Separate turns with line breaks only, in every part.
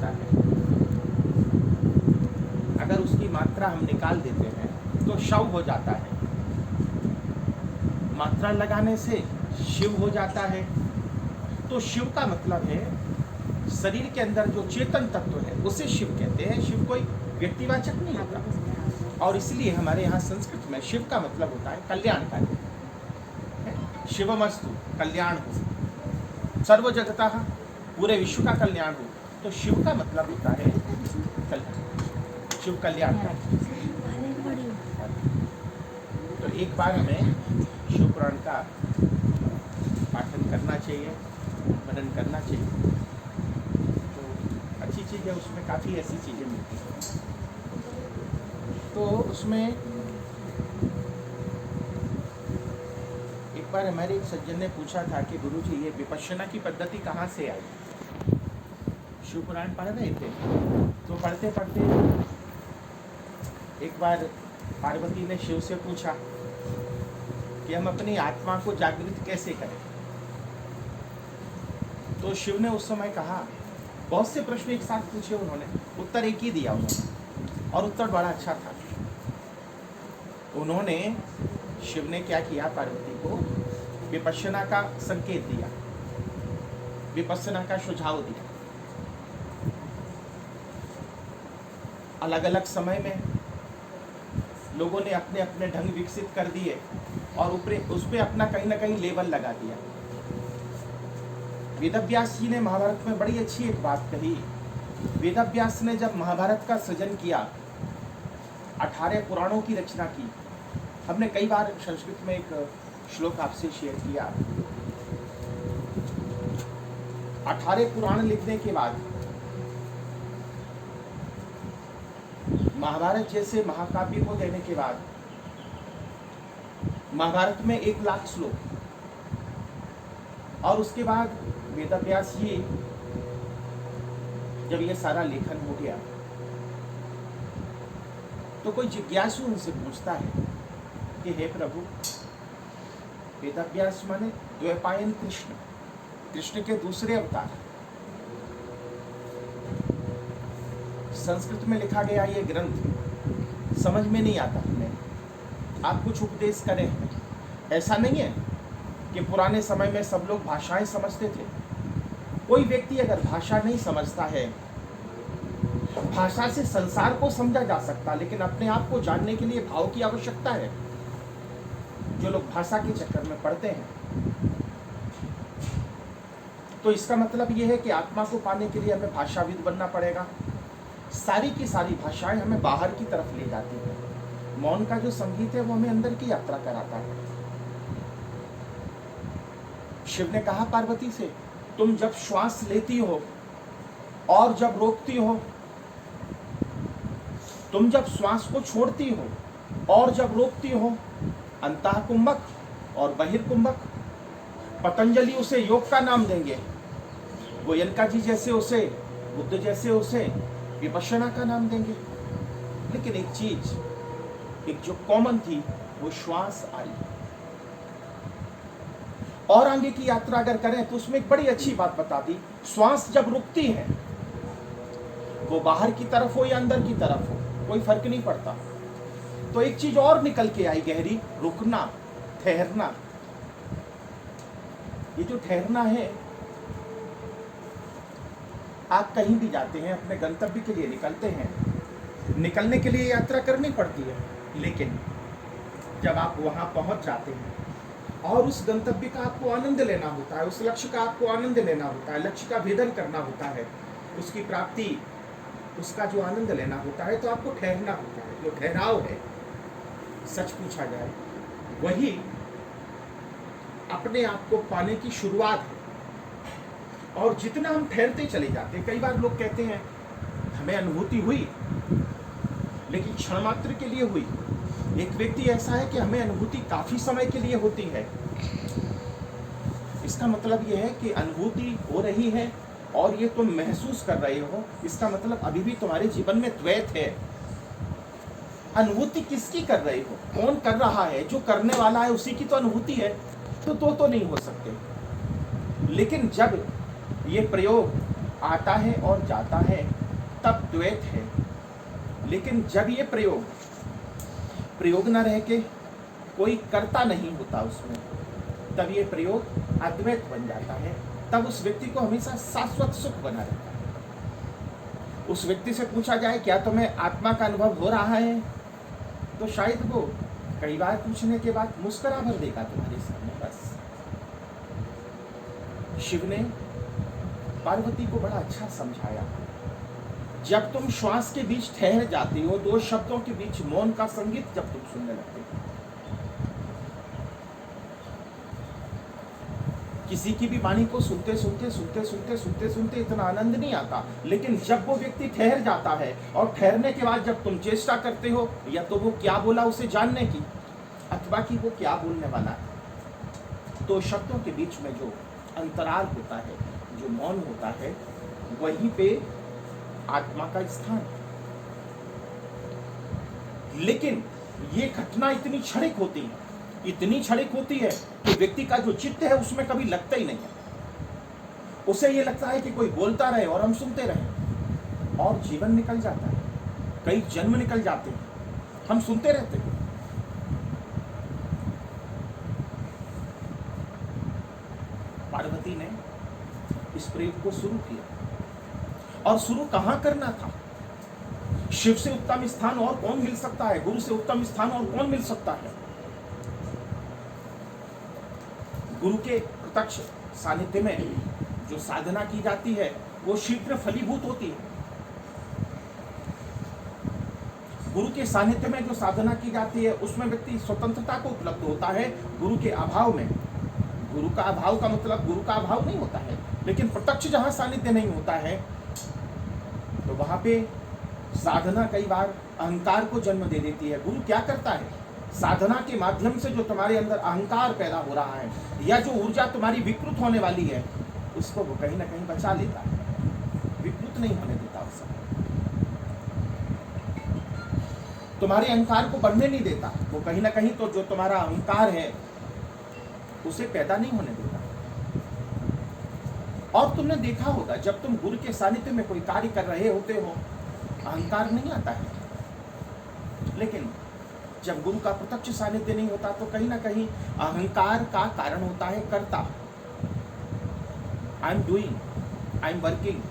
होता है। अगर उसकी मात्रा हम निकाल देते हैं तो शव हो जाता है, मात्रा लगाने से शिव हो जाता है। तो शिव का मतलब है शरीर के अंदर जो चेतन तत्व है उसे शिव कहते हैं। शिव कोई व्यक्तिवाचक नहीं होता। और इसलिए हमारे यहाँ संस्कृत में शिव का मतलब होता है कल्याणकारी। शिवमस्तु, कल्याण हो, सर्व जगतः, पूरे विश्व का कल्याण हो। तो शिव का मतलब होता है कल्याण, शिव कल्याणकारी। तो एक बार हमें शिव पुराण का पाठन करना चाहिए, मनन करना चाहिए। तो अच्छी चीज़ है, उसमें काफ़ी ऐसी चीज़ें मिलती हैं। तो उसमें एक बार हमारे एक सज्जन ने पूछा था कि गुरुजी ये विपश्यना की पद्धति कहाँ से आई। शिव पुराण पढ़ रहे थे, तो पढ़ते पढ़ते एक बार पार्वती ने शिव से पूछा कि हम अपनी आत्मा को जागृत कैसे करें। तो शिव ने उस समय कहा, बहुत से प्रश्न एक साथ पूछे उन्होंने, उत्तर एक ही दिया उन्होंने, और उत्तर बड़ा अच्छा था। उन्होंने, शिव ने क्या किया, पार्वती को विपश्यना का संकेत दिया, विपश्यना का सुझाव दिया। अलग अलग समय में लोगों ने अपने अपने ढंग विकसित कर दिए और उस पर अपना कहीं ना कहीं लेबल लगा दिया। वेदव्यास जी ने महाभारत में बड़ी अच्छी एक बात कही। वेदव्यास ने जब महाभारत का सृजन किया, 18 पुराणों की रचना की। हमने कई बार संस्कृत में एक श्लोक आपसे शेयर किया। 18 पुराण लिखने के बाद महाभारत जैसे महाकाव्य को देने के बाद महाभारत में 1 लाख श्लोक, और उसके बाद वेदव्यास जी जब ये सारा लेखन हो गया तो कोई जिज्ञासु उनसे पूछता है कि हे प्रभु, वेदव्यास माने द्वैपायन कृष्ण, कृष्ण के दूसरे अवतार। संस्कृत में लिखा गया ये ग्रंथ समझ में नहीं आता हमें, आप कुछ उपदेश करें। ऐसा नहीं है कि पुराने समय में सब लोग भाषाएं समझते थे। कोई व्यक्ति अगर भाषा नहीं समझता है, भाषा से संसार को समझा जा सकता, लेकिन अपने आप को जानने के लिए भाव की आवश्यकता है। जो लोग भाषा के चक्कर में पड़ते हैं, तो इसका मतलब यह है कि आत्मा को पाने के लिए हमें भाषाविद बनना पड़ेगा। सारी की सारी भाषाएं हमें बाहर की तरफ ले जाती हैं। मौन का जो संगीत है वो हमें अंदर की यात्रा कराता है। शिव ने कहा पार्वती से, तुम जब श्वास लेती हो और जब रोकती हो, तुम जब श्वास को छोड़ती हो और जब रोकती हो, अंतः कुंभक और बहिर्कुंभक। पतंजलि उसे योग का नाम देंगे, गोयनका जी जैसे उसे, बुद्ध जैसे उसे विपश्यना का नाम देंगे। लेकिन एक चीज, एक जो कॉमन थी, वो श्वास आई। और आगे की यात्रा अगर करें तो उसमें एक बड़ी अच्छी बात बता दी, श्वास जब रुकती है, वो बाहर की तरफ हो या अंदर की तरफ हो, कोई फर्क नहीं पड़ता। तो एक चीज और निकल के आई गहरी, रुकना, ठहरना। ये जो ठहरना है, आप कहीं भी जाते हैं, अपने गंतव्य के लिए निकलते हैं, निकलने के लिए यात्रा करनी पड़ती है, लेकिन जब आप वहां पहुंच जाते हैं और उस गंतव्य का आपको आनंद लेना होता है, उस लक्ष्य का आपको आनंद लेना होता है, लक्ष्य का भेदन करना होता है, उसकी प्राप्ति, उसका जो आनंद लेना होता है, तो आपको ठहरना होता है। जो ठहराव है, सच पूछा जाए, वही अपने आप को पाने की शुरुआत है। और जितना हम ठहरते चले जाते हैं, कई बार लोग कहते हैं हमें अनुभूति हुई, लेकिन क्षण मात्र के लिए हुई। एक व्यक्ति ऐसा है कि हमें अनुभूति काफी समय के लिए होती है। इसका मतलब यह है कि अनुभूति हो रही है और ये तुम महसूस कर रहे हो, इसका मतलब अभी भी तुम्हारे जीवन में द्वैत है। अनुभूति किसकी कर रहे हो, कौन कर रहा है? जो करने वाला है उसी की तो अनुभूति है, तो नहीं हो सकते। लेकिन जब ये प्रयोग आता है और जाता है तब द्वैत है। लेकिन जब ये प्रयोग न रह के कोई कर्ता नहीं होता उसमें, तब ये प्रयोग अद्वैत बन जाता है। तब उस व्यक्ति को हमेशा शाश्वत सुख बना रहता है। उस व्यक्ति से पूछा जाए क्या तुम्हें आत्मा का अनुभव हो रहा है, तो शायद वो कई बार पूछने के बाद मुस्कुरा भर देगा तुम्हारे सामने। बस शिव ने पार्वती को बड़ा अच्छा समझाया। जब तुम श्वास के बीच ठहर जाती हो, दो शब्दों के बीच मौन का संगीत जब तुम सुनने लगते हो, किसी की भी वाणी को सुनते सुनते इतना आनंद नहीं आता। लेकिन जब वो व्यक्ति ठहर जाता है और ठहरने के बाद जब तुम चेष्टा करते हो या तो वो क्या बोला उसे जानने की, अथवा कि वो क्या बोलने वाला है, तो शब्दों के बीच में जो अंतराल होता है, जो मौन होता है, वहीं पे आत्मा का स्थान। लेकिन ये घटना इतनी क्षणिक होती है कि व्यक्ति का जो चित्त है उसमें कभी लगता ही नहीं है। उसे ये लगता है कि कोई बोलता रहे और हम सुनते रहें, और जीवन निकल जाता है, कई जन्म निकल जाते हैं, हम सुनते रहते हैं। पार्वती ने इस प्रयोग को शुरू किया, और शुरू कहां करना था? शिव से उत्तम स्थान और कौन मिल सकता है, गुरु से उत्तम स्थान और कौन मिल सकता है? गुरु के प्रत्यक्ष सानिध्य में जो साधना की जाती है वो शीघ्र फलीभूत होती है। गुरु के सानिध्य में जो साधना की जाती है उसमें व्यक्ति स्वतंत्रता को उपलब्ध होता है। गुरु के अभाव में, गुरु का अभाव का मतलब गुरु का अभाव नहीं होता है, लेकिन प्रत्यक्ष जहां सानिध्य नहीं होता है तो वहां पे साधना कई बार अहंकार को जन्म दे देती है। गुरु क्या करता है? साधना के माध्यम से जो तुम्हारे अंदर अहंकार पैदा हो रहा है या जो ऊर्जा तुम्हारी विकृत होने वाली है, उसको वो कहीं ना कहीं बचा लेता है, विकृत नहीं होने देता उसे, तुम्हारे अहंकार को बढ़ने नहीं देता। वो कहीं ना कहीं तो जो तुम्हारा अहंकार है उसे पैदा नहीं होने देता। और तुमने देखा होगा जब तुम गुरु के सानिध्य में कोई कार्य कर रहे होते हो, अहंकार नहीं आता है। लेकिन जब गुरु का प्रत्यक्ष सानिध्य नहीं होता तो कहीं ना कहीं अहंकार का कारण होता है कर्ता। I am doing, I am working,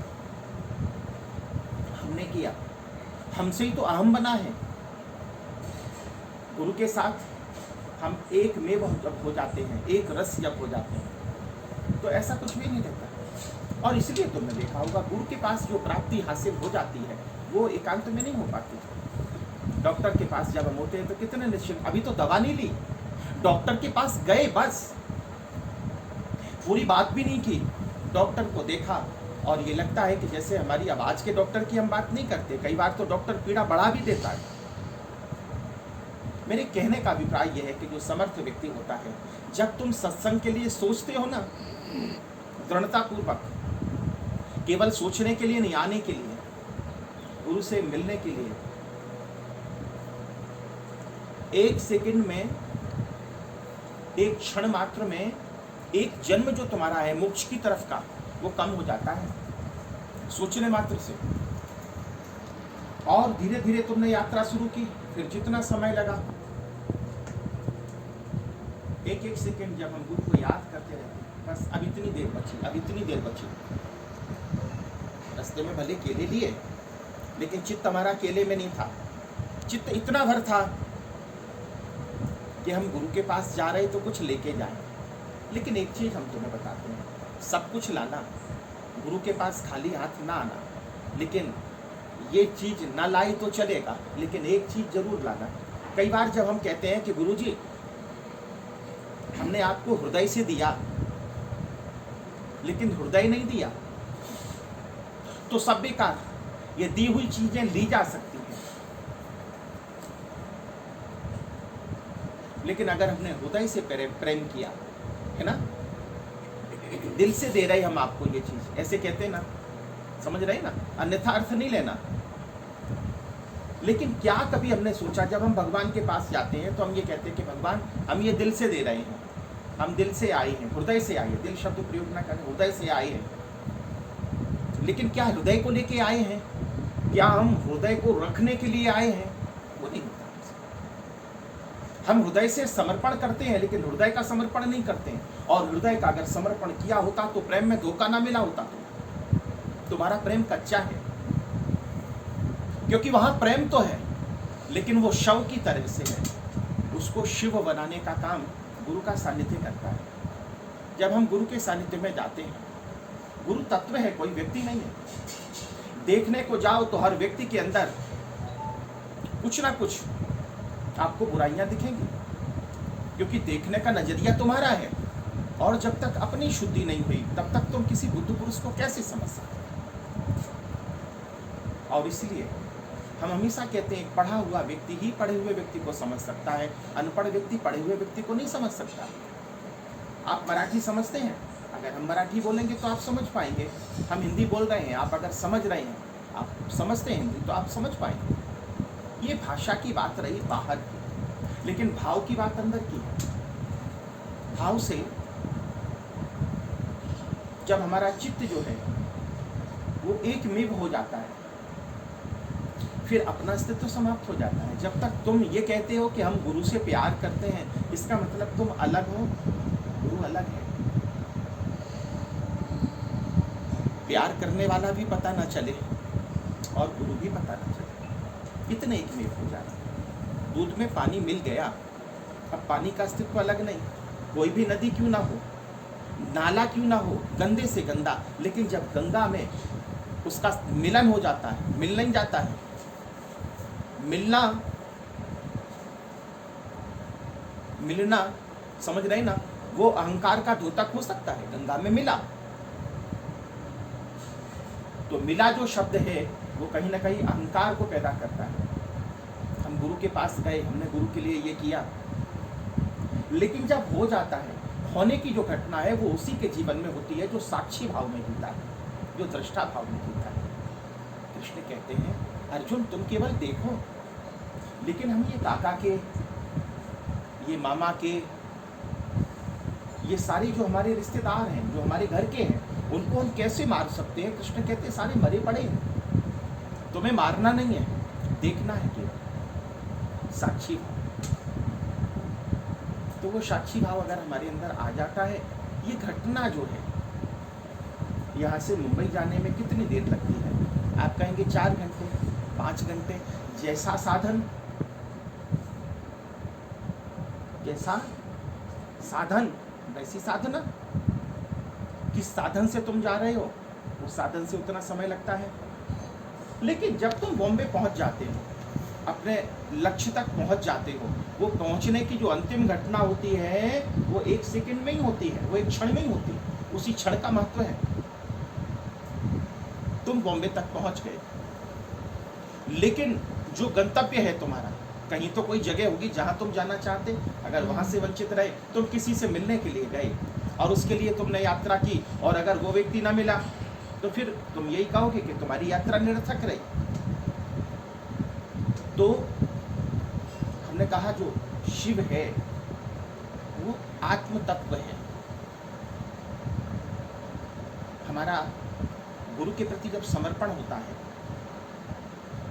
हमने किया, हमसे ही तो अहम बना है। गुरु के साथ हम एक में जब हो जाते हैं, एक रस जब हो जाते हैं, तो ऐसा कुछ भी नहीं रहता। और इसलिए तुमने देखा होगा गुरु के पास जो प्राप्ति हासिल हो जाती है वो एकांत में नहीं हो पाती। डॉक्टर के पास जब हम होते हैं तो कितने निश्चिंत, अभी तो दवा नहीं ली, डॉक्टर के पास गए, बस पूरी बात भी नहीं की, डॉक्टर को देखा, और ये लगता है कि जैसे हमारी आवाज के डॉक्टर की हम बात नहीं करते। कई बार तो डॉक्टर पीड़ा बढ़ा भी देता है। मेरे कहने का अभिप्राय यह है कि जो समर्थ व्यक्ति होता है, जब तुम सत्संग के लिए सोचते हो ना, दृढ़ता पूर्वक, केवल सोचने के लिए नहीं, आने के लिए, गुरु से मिलने के लिए, एक सेकंड में, एक क्षण मात्र में, एक जन्म जो तुम्हारा है मोक्ष की तरफ का, वो कम हो जाता है सोचने मात्र से। और धीरे धीरे तुमने यात्रा शुरू की, फिर जितना समय लगा, एक एक सेकंड जब हम गुरु को याद करते रहते, बस अब इतनी देर बची, अब इतनी देर बची। रास्ते में भले केले लिए, लेकिन चित्त हमारा केले में नहीं था, चित्त इतना भर था कि हम गुरु के पास जा रहे तो कुछ लेके जाएं। लेकिन एक चीज हम तुम्हें बताते हैं, सब कुछ लाना, गुरु के पास खाली हाथ ना आना। लेकिन ये चीज ना लाई तो चलेगा, लेकिन एक चीज जरूर लाना। कई बार जब हम कहते हैं कि गुरु जी हमने आपको हृदय से दिया, लेकिन हृदय नहीं दिया, तो सब बेकार। ये दी हुई चीजें ली जा सकती हैं, लेकिन अगर हमने हृदय से प्रेम किया है ना, दिल से दे रहे हम आपको ये चीज, ऐसे कहते हैं ना, समझ रहे ना, अन्यथा अर्थ नहीं लेना। लेकिन क्या कभी हमने सोचा, जब हम भगवान के पास जाते हैं तो हम ये कहते हैं कि भगवान हम ये दिल से दे रहे हैं, हम दिल से आए हैं, हृदय से आए हैं, दिल शब्द प्रयोग ना करें, हृदय से आए हैं। लेकिन क्या हृदय को लेके आए हैं? क्या हम हृदय को रखने के लिए आए हैं? वो नहीं होता। हम हृदय से समर्पण करते हैं, लेकिन हृदय का समर्पण नहीं करते हैं। और हृदय का अगर समर्पण किया होता तो प्रेम में धोखा ना मिला होता। तो तुम्हारा प्रेम कच्चा है, क्योंकि वहां प्रेम तो है, लेकिन वो शव की तरह से है। उसको शिव बनाने का काम गुरु का सानिध्य करता है। जब हम गुरु के सानिध्य में जाते हैं, गुरु तत्व है, कोई व्यक्ति नहीं है। देखने को जाओ तो हर व्यक्ति के अंदर कुछ ना कुछ आपको बुराइयां दिखेंगी, क्योंकि देखने का नजरिया तुम्हारा है। और जब तक अपनी शुद्धि नहीं हुई, तब तक तुम किसी बुद्ध पुरुष को कैसे समझ सकते? और इसलिए हम हमेशा कहते हैं, पढ़ा हुआ व्यक्ति ही पढ़े हुए व्यक्ति को समझ सकता है, अनपढ़ व्यक्ति पढ़े हुए व्यक्ति को नहीं समझ सकता। आप मराठी समझते हैं, अगर हम मराठी बोलेंगे तो आप समझ पाएंगे। हम हिंदी बोल रहे हैं, आप अगर समझ रहे हैं, आप समझते हैं हिंदी, तो आप समझ पाएंगे। ये भाषा की बात रही बाहर की, लेकिन भाव की बात अंदर की है। भाव से जब हमारा चित्त जो है वो एक मिव हो जाता है, फिर अपना अस्तित्व समाप्त हो जाता है। जब तक तुम ये कहते हो कि हम गुरु से प्यार करते हैं, इसका मतलब तुम अलग हो, गुरु अलग है। प्यार करने वाला भी पता ना चले और गुरु भी पता ना चले, इतने एक में हो जाए। दूध में पानी मिल गया, अब पानी का अस्तित्व अलग नहीं। कोई भी नदी क्यों ना हो, नाला क्यों ना हो, गंदे से गंदा, लेकिन जब गंगा में उसका मिलन हो जाता है, मिल नहीं जाता है। मिलना समझ रहे ना, वो अहंकार का द्योतक हो सकता है, गंगा में मिला। तो मिला जो शब्द है वो कहीं ना कहीं अहंकार को पैदा करता है। हम गुरु के पास गए, हमने गुरु के लिए ये किया, लेकिन जब हो जाता है, होने की जो घटना है वो उसी के जीवन में होती है जो साक्षी भाव में जीता है, जो दृष्टा भाव में जीता है। कृष्ण कहते हैं, अर्जुन तुम केवल देखो, लेकिन हम ये काका के, ये मामा के, ये सारे जो हमारे रिश्तेदार हैं, जो हमारे घर के हैं, उनको हम कैसे मार सकते हैं? कृष्ण कहते हैं सारे मरे पड़े हैं, तुम्हें मारना नहीं है, देखना है केवल साक्षी भाव। तो वो साक्षी भाव अगर हमारे अंदर आ जाता है, ये घटना जो है, यहाँ से मुंबई जाने में कितनी देर लगती है? आप कहेंगे 4 घंटे, 5 घंटे। जैसा साधन, जैसा साधन वैसी साधना। किस साधन से तुम जा रहे हो, उस साधन से उतना समय लगता है। लेकिन जब तुम बॉम्बे पहुंच जाते हो, अपने लक्ष्य तक पहुंच जाते हो, वो पहुंचने की जो अंतिम घटना होती है वो 1 सेकंड में ही होती है, वो 1 क्षण में ही होती है। उसी क्षण का महत्व है। तुम बॉम्बे तक पहुंच गए, लेकिन जो गंतव्य है तुम्हारा, कहीं तो कोई जगह होगी जहां तुम जाना चाहते। अगर वहां से वंचित रहे, तुम किसी से मिलने के लिए गए और उसके लिए तुमने यात्रा की, और अगर वो व्यक्ति ना मिला, तो फिर तुम यही कहोगे कि तुम्हारी यात्रा निरर्थक रही। तो हमने कहा जो शिव है वो आत्म तत्व है। हमारा गुरु के प्रति जब समर्पण होता है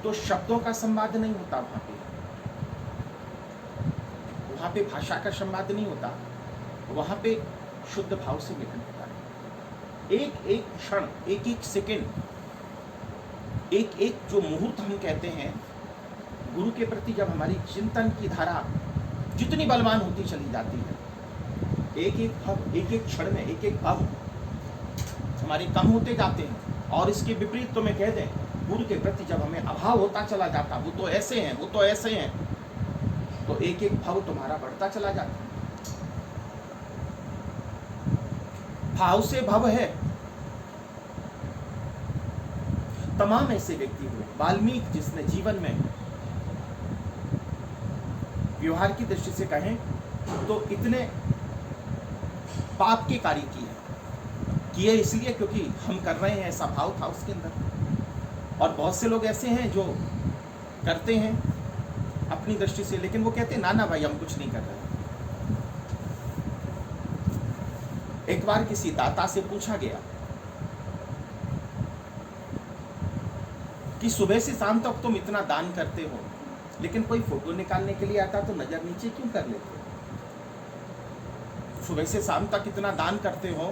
तो शब्दों का संवाद नहीं होता, वहां पे भाषा का संवाद नहीं होता, वहां पे शुद्ध भाव से मिलन होता है। एक एक क्षण, एक एक सेकंड, एक एक जो मुहूर्त हम कहते हैं, गुरु के प्रति जब हमारी चिंतन की धारा जितनी बलवान होती चली जाती है, एक एक भाव, एक एक क्षण में एक एक भाव हमारे कम होते जाते हैं। और इसके विपरीत तो मैं कह दें, गुरु के प्रति जब हमें अभाव होता चला जाता, वो तो ऐसे हैं, वो तो ऐसे हैं, तो एक एक भाव तुम्हारा बढ़ता चला जाता। भाव से भव है। तमाम ऐसे व्यक्ति हुए, वाल्मीकि जिसने जीवन में व्यवहार की दृष्टि से कहें तो इतने पाप के कार्य किए इसलिए क्योंकि हम कर रहे हैं, ऐसा भाव था उसके अंदर। और बहुत से लोग ऐसे हैं जो करते हैं अपनी दृष्टि से, लेकिन वो कहते हैं ना ना भाई हम कुछ नहीं कर रहे। एक बार किसी दाता से पूछा गया कि सुबह से शाम तक तुम इतना दान करते हो, लेकिन कोई फोटो निकालने के लिए आता तो नजर नीचे क्यों कर लेते हो? सुबह से शाम तक इतना दान करते हो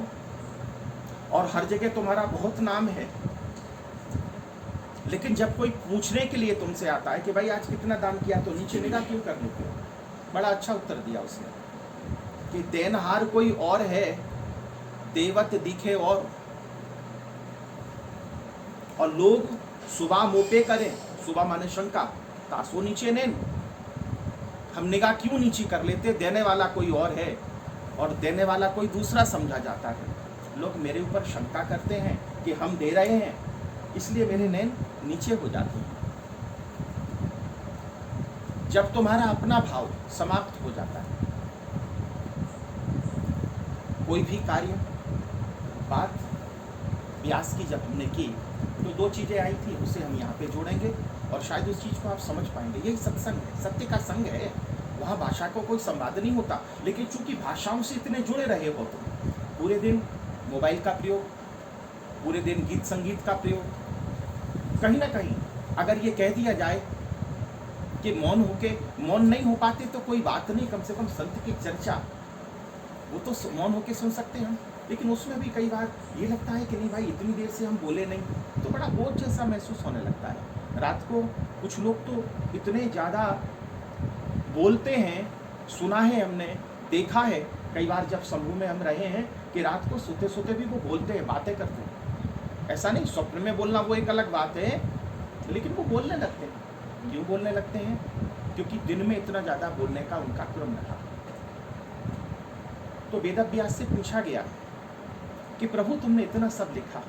और हर जगह तुम्हारा बहुत नाम है, लेकिन जब कोई पूछने के लिए तुमसे आता है कि भाई आज कितना दान किया, तो नीचे निगाह क्यों कर लेते हो? बड़ा अच्छा उत्तर दिया उसने कि देनहार कोई और है, देवत दिखे और लोग सुबह मोपे करें, सुबह माने शंका, तासो नीचे नेन, हम निगाह क्यों नीचे कर लेते? देने वाला कोई और है और देने वाला कोई दूसरा समझा जाता है। लोग मेरे ऊपर शंका करते हैं कि हम दे रहे हैं, इसलिए मेरे नैन नीचे हो जाते हैं। जब तुम्हारा अपना भाव समाप्त हो जाता है, कोई भी कार्य बात व्यास की जब हमने की तो दो चीजें आई थी, उसे हम यहाँ पे जोड़ेंगे और शायद उस चीज को आप समझ पाएंगे। यही सत्संग है, सत्य का संग है। वहाँ भाषा को कोई संवाद नहीं होता, लेकिन चूंकि भाषाओं से इतने जुड़े रहे हो तुम, पूरे दिन मोबाइल का प्रयोग, पूरे दिन गीत संगीत का प्रयोग, कहीं ना कहीं अगर ये कह दिया जाए कि मौन नहीं हो पाते तो कोई बात नहीं, कम से कम संत की चर्चा वो तो मौन होके सुन सकते हैं हम, लेकिन उसमें भी कई बार ये लगता है कि नहीं भाई इतनी देर से हम बोले नहीं, तो बड़ा बोझ जैसा महसूस होने लगता है। रात को कुछ लोग तो इतने ज़्यादा बोलते हैं, सुना है हमने, देखा है कई बार जब समूह में हम रहे हैं कि रात को सोते सोते भी वो बोलते हैं, बातें करते हैं। ऐसा नहीं स्वप्न में बोलना वो एक अलग बात है, लेकिन वो बोलने लगते हैं। क्यों बोलने लगते हैं? क्योंकि दिन में इतना ज़्यादा बोलने का उनका क्रम रहा। तो वेदव्यास से पूछा गया कि प्रभु तुमने इतना सब लिखा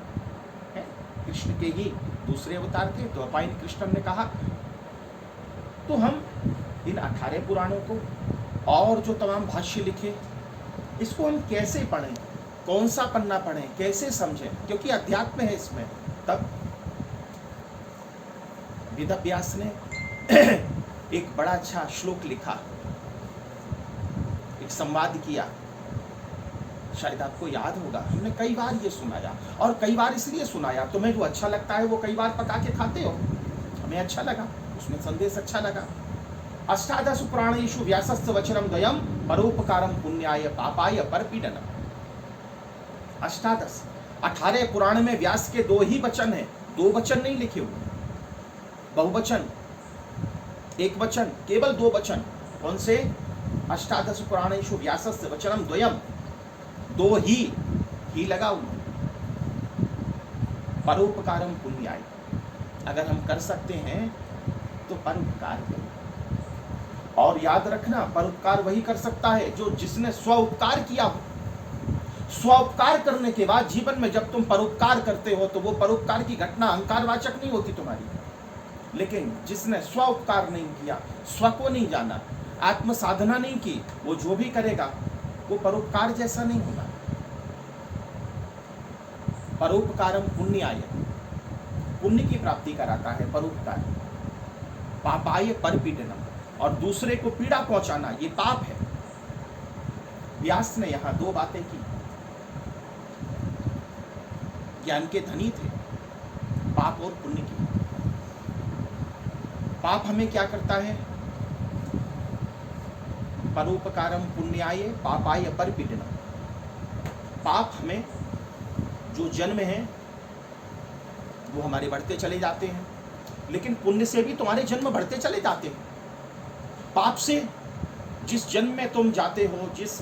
है, कृष्ण के ही दूसरे अवतार थे, द्वैपायन कृष्ण ने कहा, तो हम इन 18 पुराणों को और जो तमाम भाष्य लिखे, इसको हम कैसे पढ़ें, कौन सा पन्ना पढ़ें, कैसे समझें, क्योंकि अध्यात्म है इसमें। तब वेदव्यास ने एक बड़ा अच्छा श्लोक लिखा, एक संवाद किया, शायद आपको याद होगा, हमने कई बार ये सुनाया, और कई बार इसलिए सुनाया, तुम्हें जो अच्छा लगता है वो कई बार पका के खाते हो, हमें अच्छा लगा, उसमें संदेश अच्छा लगा। अष्टादश पुराणेषु व्यासस्य वचनम द्वयम परोपकारम पुण्याय पापाय परपीडनम। 18 पुराण में व्यास के 2 ही वचन हैं, 2 वचन नहीं लिखे हुए, बहुवचन, एक वचन, केवल 2 वचन। कौन से? अष्टादश पुराणेषु व्यासस्य वचनम द्वयम, 2 ही लगा हुआ, परोपकारम पुण्याय। अगर हम कर सकते हैं तो परोपकार करें, और याद रखना परोपकार वही कर सकता है जो जिसने स्व उपकार किया हो। स्व उपकार करने के बाद जीवन में जब तुम परोपकार करते हो तो वो परोपकार की घटना अहंकारवाचक नहीं होती तुम्हारी, लेकिन जिसने स्व उपकार नहीं किया, स्व को नहीं जाना, आत्म साधना नहीं की, वो जो भी करेगा वो परोपकार जैसा नहीं होगा। परोपकारम पुण्याय, पुण्य की प्राप्ति कराता है परोपकार। पापाय परपीडनम, और दूसरे को पीड़ा पहुंचाना ये पाप है। व्यास ने यहां 2 बातें की। ज्ञान के धनी थे, पाप और पुण्य की। पाप हमें क्या करता है? परोपकारम पुण्याय पापाय परपीडनम। पाप हमें जो जन्म है वो हमारे बढ़ते चले जाते हैं, लेकिन पुण्य से भी तुम्हारे जन्म बढ़ते चले जाते हैं। पाप से जिस जन्म में तुम जाते हो, जिस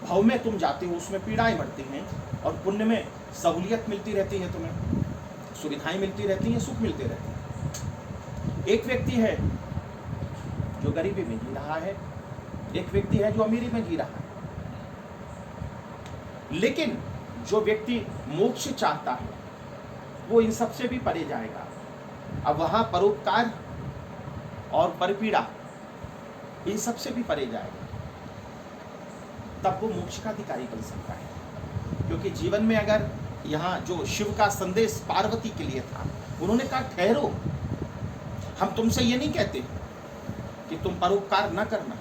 भाव में तुम जाते हो, उसमें पीड़ाएं बढ़ती हैं, और पुण्य में सहूलियत मिलती रहती है, तुम्हें सुविधाएं मिलती रहती हैं, सुख मिलते रहते हैं। एक व्यक्ति है जो गरीबी में जी रहा है, एक व्यक्ति है जो अमीरी में जी रहा है, लेकिन जो व्यक्ति मोक्ष चाहता है वो इन सब से भी परे जाएगा। अब वहां परोपकार और परपीड़ा इन सब से भी परे जाएगा, तब वो मोक्ष का अधिकारी बन सकता है। क्योंकि जीवन में अगर यहाँ जो शिव का संदेश पार्वती के लिए था, उन्होंने कहा ठहरो, हम तुमसे ये नहीं कहते कि तुम परोपकार न करना।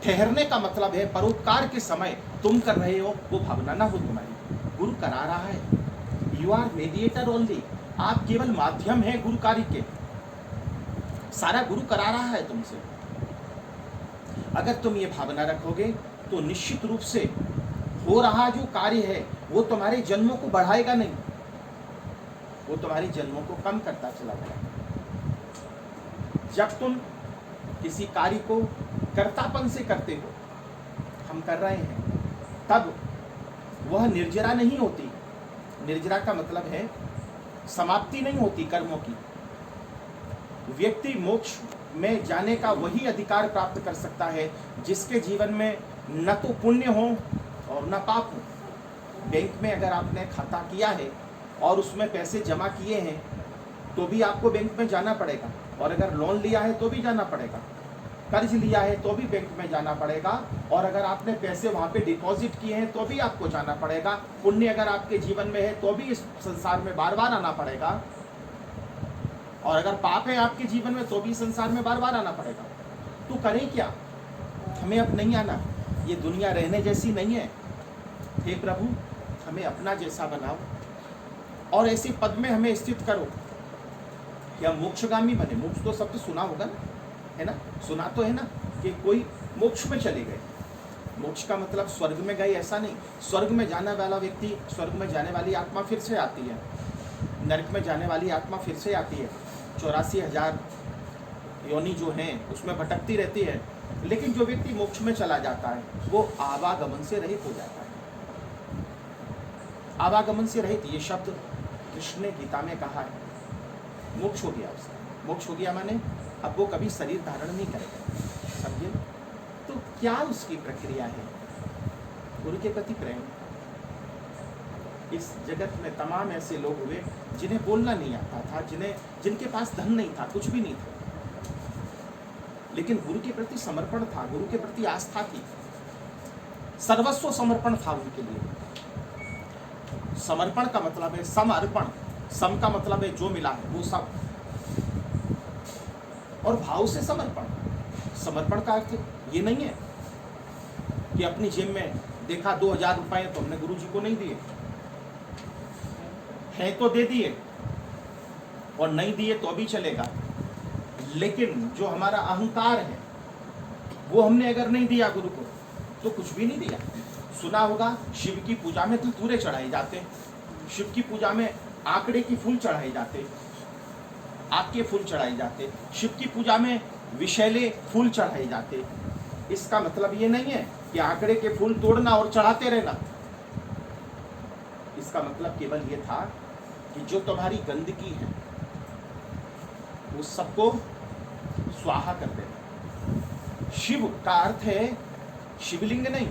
ठहरने का मतलब है परोपकार के समय तुम कर रहे हो वो भावना ना हो तुम्हारी, गुरु करा रहा है, यू आर मेडिएटर ओनली, आप केवल माध्यम है गुरु कार्य के, सारा गुरु करा रहा है तुमसे। अगर तुम ये भावना रखोगे तो निश्चित रूप से हो रहा जो कार्य है वो तुम्हारे जन्मों को बढ़ाएगा नहीं, वो तुम्हारे जन्मों को कम करता चला जाएगा। जब तुम किसी कार्य को कर्तापन से करते हो, हम कर रहे हैं, तब वह निर्जरा नहीं होती। निर्जरा का मतलब है समाप्ति नहीं होती कर्मों की। व्यक्ति मोक्ष में जाने का वही अधिकार प्राप्त कर सकता है जिसके जीवन में न तो पुण्य हो और न पाप हो। बैंक में अगर आपने खाता किया है और उसमें पैसे जमा किए हैं तो भी आपको बैंक में जाना पड़ेगा, और अगर लोन लिया है तो भी जाना पड़ेगा, कर्ज लिया है तो भी बैंक में जाना पड़ेगा, और अगर आपने पैसे वहाँ पे डिपॉजिट किए हैं तो भी आपको जाना पड़ेगा। पुण्य अगर आपके जीवन में है तो भी इस संसार में बार बार आना पड़ेगा, और अगर पाप है आपके जीवन में तो भी संसार में बार बार आना पड़ेगा। तो करें क्या? हमें अब नहीं आना, ये दुनिया रहने जैसी नहीं है। हे प्रभु, हमें अपना जैसा बनाओ और ऐसे पद में हमें स्थित करो कि हम मोक्षगामी बने। मोक्ष तो शब्द सुना होगा ना, है ना, सुना तो है ना कि कोई मोक्ष में चले गए। मोक्ष का मतलब स्वर्ग में गए ऐसा नहीं। स्वर्ग में जाने वाला व्यक्ति, स्वर्ग में जाने वाली आत्मा फिर से आती है, नरक में जाने वाली आत्मा फिर से आती है। 84,000 योनि जो हैं उसमें भटकती रहती है। लेकिन जो व्यक्ति मोक्ष में चला जाता है वो आवागमन से रहित हो जाता है। आवागमन से रहित, ये शब्द कृष्ण ने गीता में कहा है। मोक्ष हो गया उसका। मोक्ष हो गया माने अब वो कभी शरीर धारण नहीं करेगा, समझे? तो क्या उसकी प्रक्रिया है? गुरु के प्रति प्रेम। इस जगत में तमाम ऐसे लोग हुए जिन्हें बोलना नहीं आता था, जिनके पास धन नहीं था, कुछ भी नहीं था, लेकिन गुरु के प्रति समर्पण था, गुरु के प्रति आस्था थी, सर्वस्व समर्पण था उनके लिए। समर्पण का मतलब है समर्पण। सम का मतलब है जो मिला है वो सब, और भाव से समर्पण। समर्पण का अर्थ ये नहीं है कि अपनी जेब में देखा 2,000 रुपए तो हमने गुरु जी को नहीं दिए, हैं तो दे दिए और नहीं दिए तो भी चलेगा, लेकिन जो हमारा अहंकार है वो हमने अगर नहीं दिया गुरु को तो कुछ भी नहीं दिया। सुना होगा शिव की पूजा में धतूरे चढ़ाए जाते, शिव की पूजा में आंकड़े की फूल चढ़ाए जाते, आग के फूल चढ़ाए जाते, शिव की पूजा में विषैले फूल चढ़ाए जाते। इसका मतलब ये नहीं है कि आंकड़े के फूल तोड़ना और चढ़ाते रहना। इसका मतलब केवल ये था कि जो तुम्हारी गंदगी है वो सबको स्वाहा कर देना। शिव का अर्थ है शिवलिंग नहीं,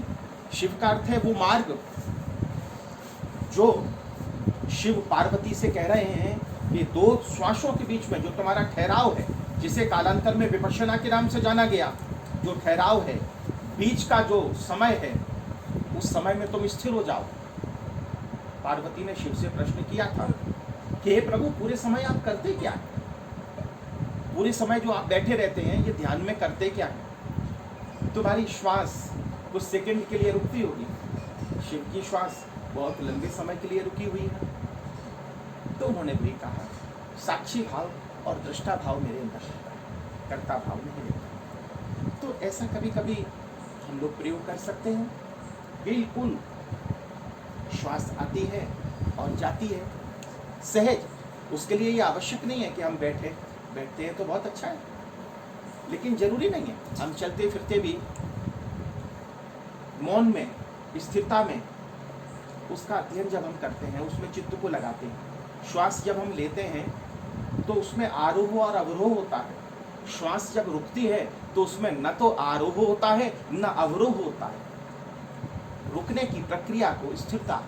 शिव का अर्थ है वो मार्ग जो शिव पार्वती से कह रहे हैं कि दो श्वासों के बीच में जो तुम्हारा ठहराव है, जिसे कालांतर में विपश्यना के नाम से जाना गया, जो ठहराव है, बीच का जो समय है, उस समय में तुम स्थिर हो जाओ। पार्वती ने शिव से प्रश्न किया था कि हे प्रभु, पूरे समय आप करते क्या है? पूरे समय जो आप बैठे रहते हैं ये ध्यान में करते क्या है? तुम्हारी श्वास कुछ सेकंड के लिए रुकती होगी, शिव की श्वास बहुत लंबे समय के लिए रुकी हुई है। तो उन्होंने भी कहा साक्षी भाव और दृष्टा भाव मेरे अंदर रहता है, कर्ता भाव नहीं रहता। तो ऐसा कभी कभी हम लोग प्रयोग कर सकते हैं। बिल्कुल श्वास आती है और जाती है सहज। उसके लिए ये आवश्यक नहीं है कि हम बैठते हैं तो बहुत अच्छा है, लेकिन जरूरी नहीं है। हम चलते फिरते भी मौन में, स्थिरता में उसका अध्ययन जब हम करते हैं, उसमें चित्त को लगाते हैं। श्वास जब हम लेते हैं तो उसमें आरोह और अवरोह होता है। श्वास जब रुकती है तो उसमें न तो आरोह होता है न अवरोह होता है। रुकने की प्रक्रिया को स्थिरता,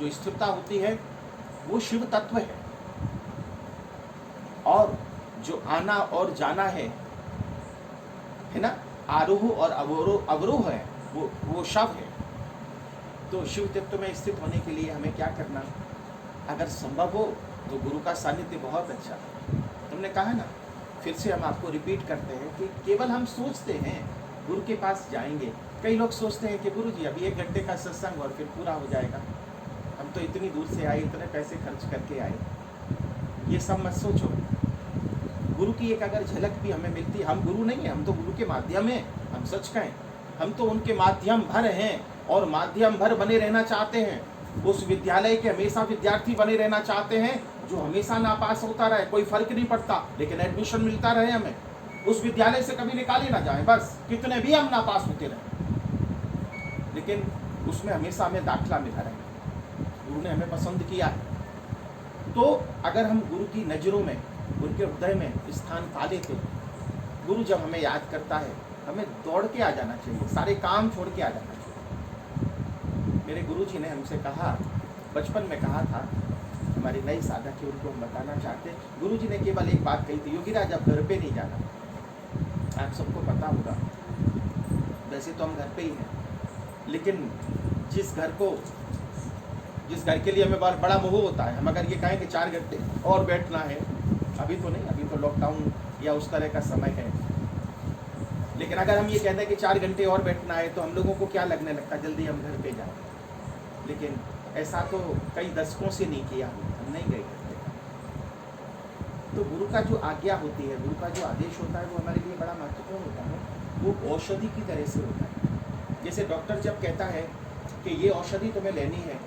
जो स्थिरता होती है वो शिव तत्व है, और जो आना और जाना है ना, आरोह और अवरोह है, वो शव है। तो शिव तत्व में स्थित होने के लिए हमें क्या करना? अगर संभव हो तो गुरु का सानिध्य बहुत अच्छा है। तुमने कहा ना, फिर से हम आपको रिपीट करते हैं कि केवल हम सोचते हैं गुरु के पास जाएंगे। कई लोग सोचते हैं कि गुरु जी अभी 1 घंटे का सत्संग और फिर पूरा हो जाएगा, हम तो इतनी दूर से आए, इतने पैसे खर्च करके आए। ये सब मत सोचो। गुरु की एक अगर झलक भी हमें मिलती, हम गुरु नहीं हैं, हम तो गुरु के माध्यम हैं। हम सच कहें, हम तो उनके माध्यम भर हैं और माध्यम भर बने रहना चाहते हैं। उस विद्यालय के हमेशा विद्यार्थी बने रहना चाहते हैं जो हमेशा नापास होता रहे, कोई फर्क नहीं पड़ता, लेकिन एडमिशन मिलता रहे हमें। उस विद्यालय से कभी निकाले ना जाए, बस कितने भी हम नापास होते रहे, लेकिन उसमें हमेशा हमें दाखिला मिला रहे। गुरु ने हमें पसंद किया है। तो अगर हम गुरु की नज़रों में, उनके हृदय में स्थान पा लेते, गुरु जब हमें याद करता है, हमें दौड़ के आ जाना चाहिए, सारे काम छोड़ के आ जाना चाहिए। मेरे गुरु जी ने हमसे कहा, बचपन में कहा था, हमारी नई साधक है उनको हम बताना चाहते हैं। गुरु जी ने केवल एक बात कही थी, योगीराज अब घर पे नहीं जाना। आप सबको पता होगा, वैसे तो हम घर पे ही हैं, लेकिन जिस घर के लिए हमें बड़ा मोह होता है, हम अगर ये कहें कि 4 घंटे और बैठना है, अभी तो नहीं, अभी तो लॉकडाउन या उस तरह का समय है, लेकिन अगर हम ये कहते हैं कि 4 घंटे और बैठना है, तो हम लोगों को क्या लगने लगता, जल्दी हम घर पे जाएं। लेकिन ऐसा तो कई दशकों से नहीं किया, हम नहीं गए करते। तो गुरु का जो आज्ञा होती है, गुरु का जो आदेश होता है, वो हमारे लिए बड़ा महत्वपूर्ण होता है। वो औषधि की तरह से होता है। जैसे डॉक्टर जब कहता है कि ये औषधि तुम्हें लेनी है,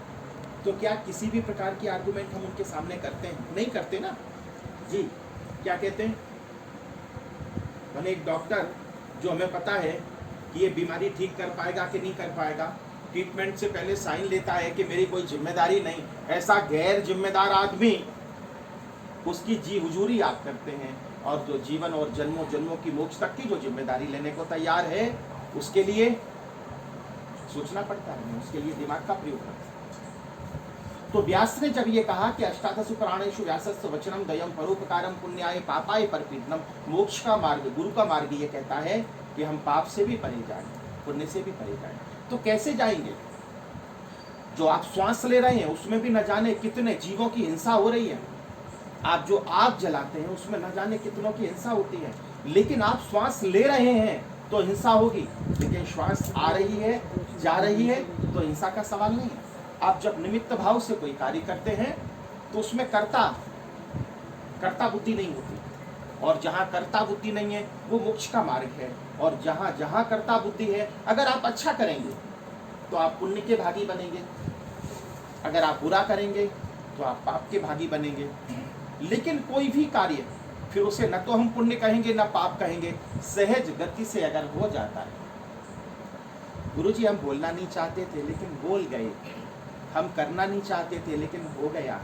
तो क्या किसी भी प्रकार की आर्गुमेंट हम उनके सामने करते हैं? नहीं करते ना जी। क्या कहते हैं? मैंने एक डॉक्टर जो हमें पता है कि ये बीमारी ठीक कर पाएगा कि नहीं कर पाएगा, ट्रीटमेंट से पहले साइन लेता है कि मेरी कोई जिम्मेदारी नहीं। ऐसा गैर जिम्मेदार आदमी, उसकी जी हुजूरी आप करते हैं, और जो जीवन और जन्मों जन्मों की मोक्ष तक की जो जिम्मेदारी लेने को तैयार है, उसके लिए सोचना पड़ता है, उसके लिए दिमाग का प्रयोग करता है। तो व्यास ने जब ये कहा कि अष्टादश पुराणेषु व्यासस्य वचनम दयम परोपकारम पुण्याय पापाय परपीडनम, मोक्ष का मार्ग, गुरु का मार्ग ये कहता है कि हम पाप से भी परे जाएं, पुण्य से भी परे जाएं। तो कैसे जाएंगे? जो आप श्वास ले रहे हैं, उसमें भी न जाने कितने जीवों की हिंसा हो रही है। आप जो आग जलाते हैं, उसमें न जाने कितनों की हिंसा होती है, लेकिन आप श्वास ले रहे हैं तो हिंसा होगी, लेकिन श्वास आ रही है, जा रही है, तो हिंसा का सवाल नहीं है। आप जब निमित्त भाव से कोई कार्य करते हैं, तो उसमें कर्ता बुद्धि नहीं होती, और जहाँ कर्ता बुद्धि नहीं है, वो मोक्ष का मार्ग है। और जहाँ जहाँ कर्ता बुद्धि है, अगर आप अच्छा करेंगे तो आप पुण्य के भागी बनेंगे, अगर आप बुरा करेंगे तो आप पाप के भागी बनेंगे। लेकिन कोई भी कार्य फिर उसे न तो हम पुण्य कहेंगे न पाप कहेंगे, सहज गति से अगर हो जाता है। गुरुजी, हम बोलना नहीं चाहते थे लेकिन बोल गए, हम करना नहीं चाहते थे लेकिन हो गया।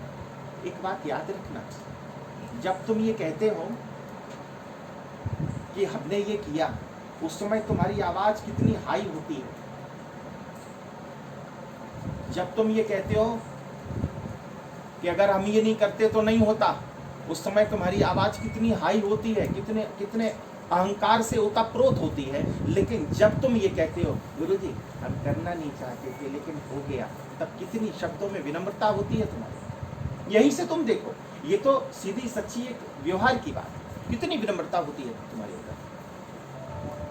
एक बात याद रखना, जब तुम ये कहते हो कि हमने ये किया, उस समय तुम्हारी आवाज कितनी हाई होती है। जब तुम ये कहते हो कि अगर हम ये नहीं करते तो नहीं होता, उस समय तुम्हारी आवाज कितनी हाई होती है, कितने अहंकार से ओतप्रोत होती है। लेकिन जब तुम ये कहते हो गुरुजी हम करना नहीं चाहते थे लेकिन हो गया, तब कितनी शब्दों में विनम्रता होती है तुम्हारी। यहीं से तुम देखो, ये तो सीधी सच्ची एक व्यवहार की बात है, कितनी विनम्रता होती है तुम्हारे अंदर।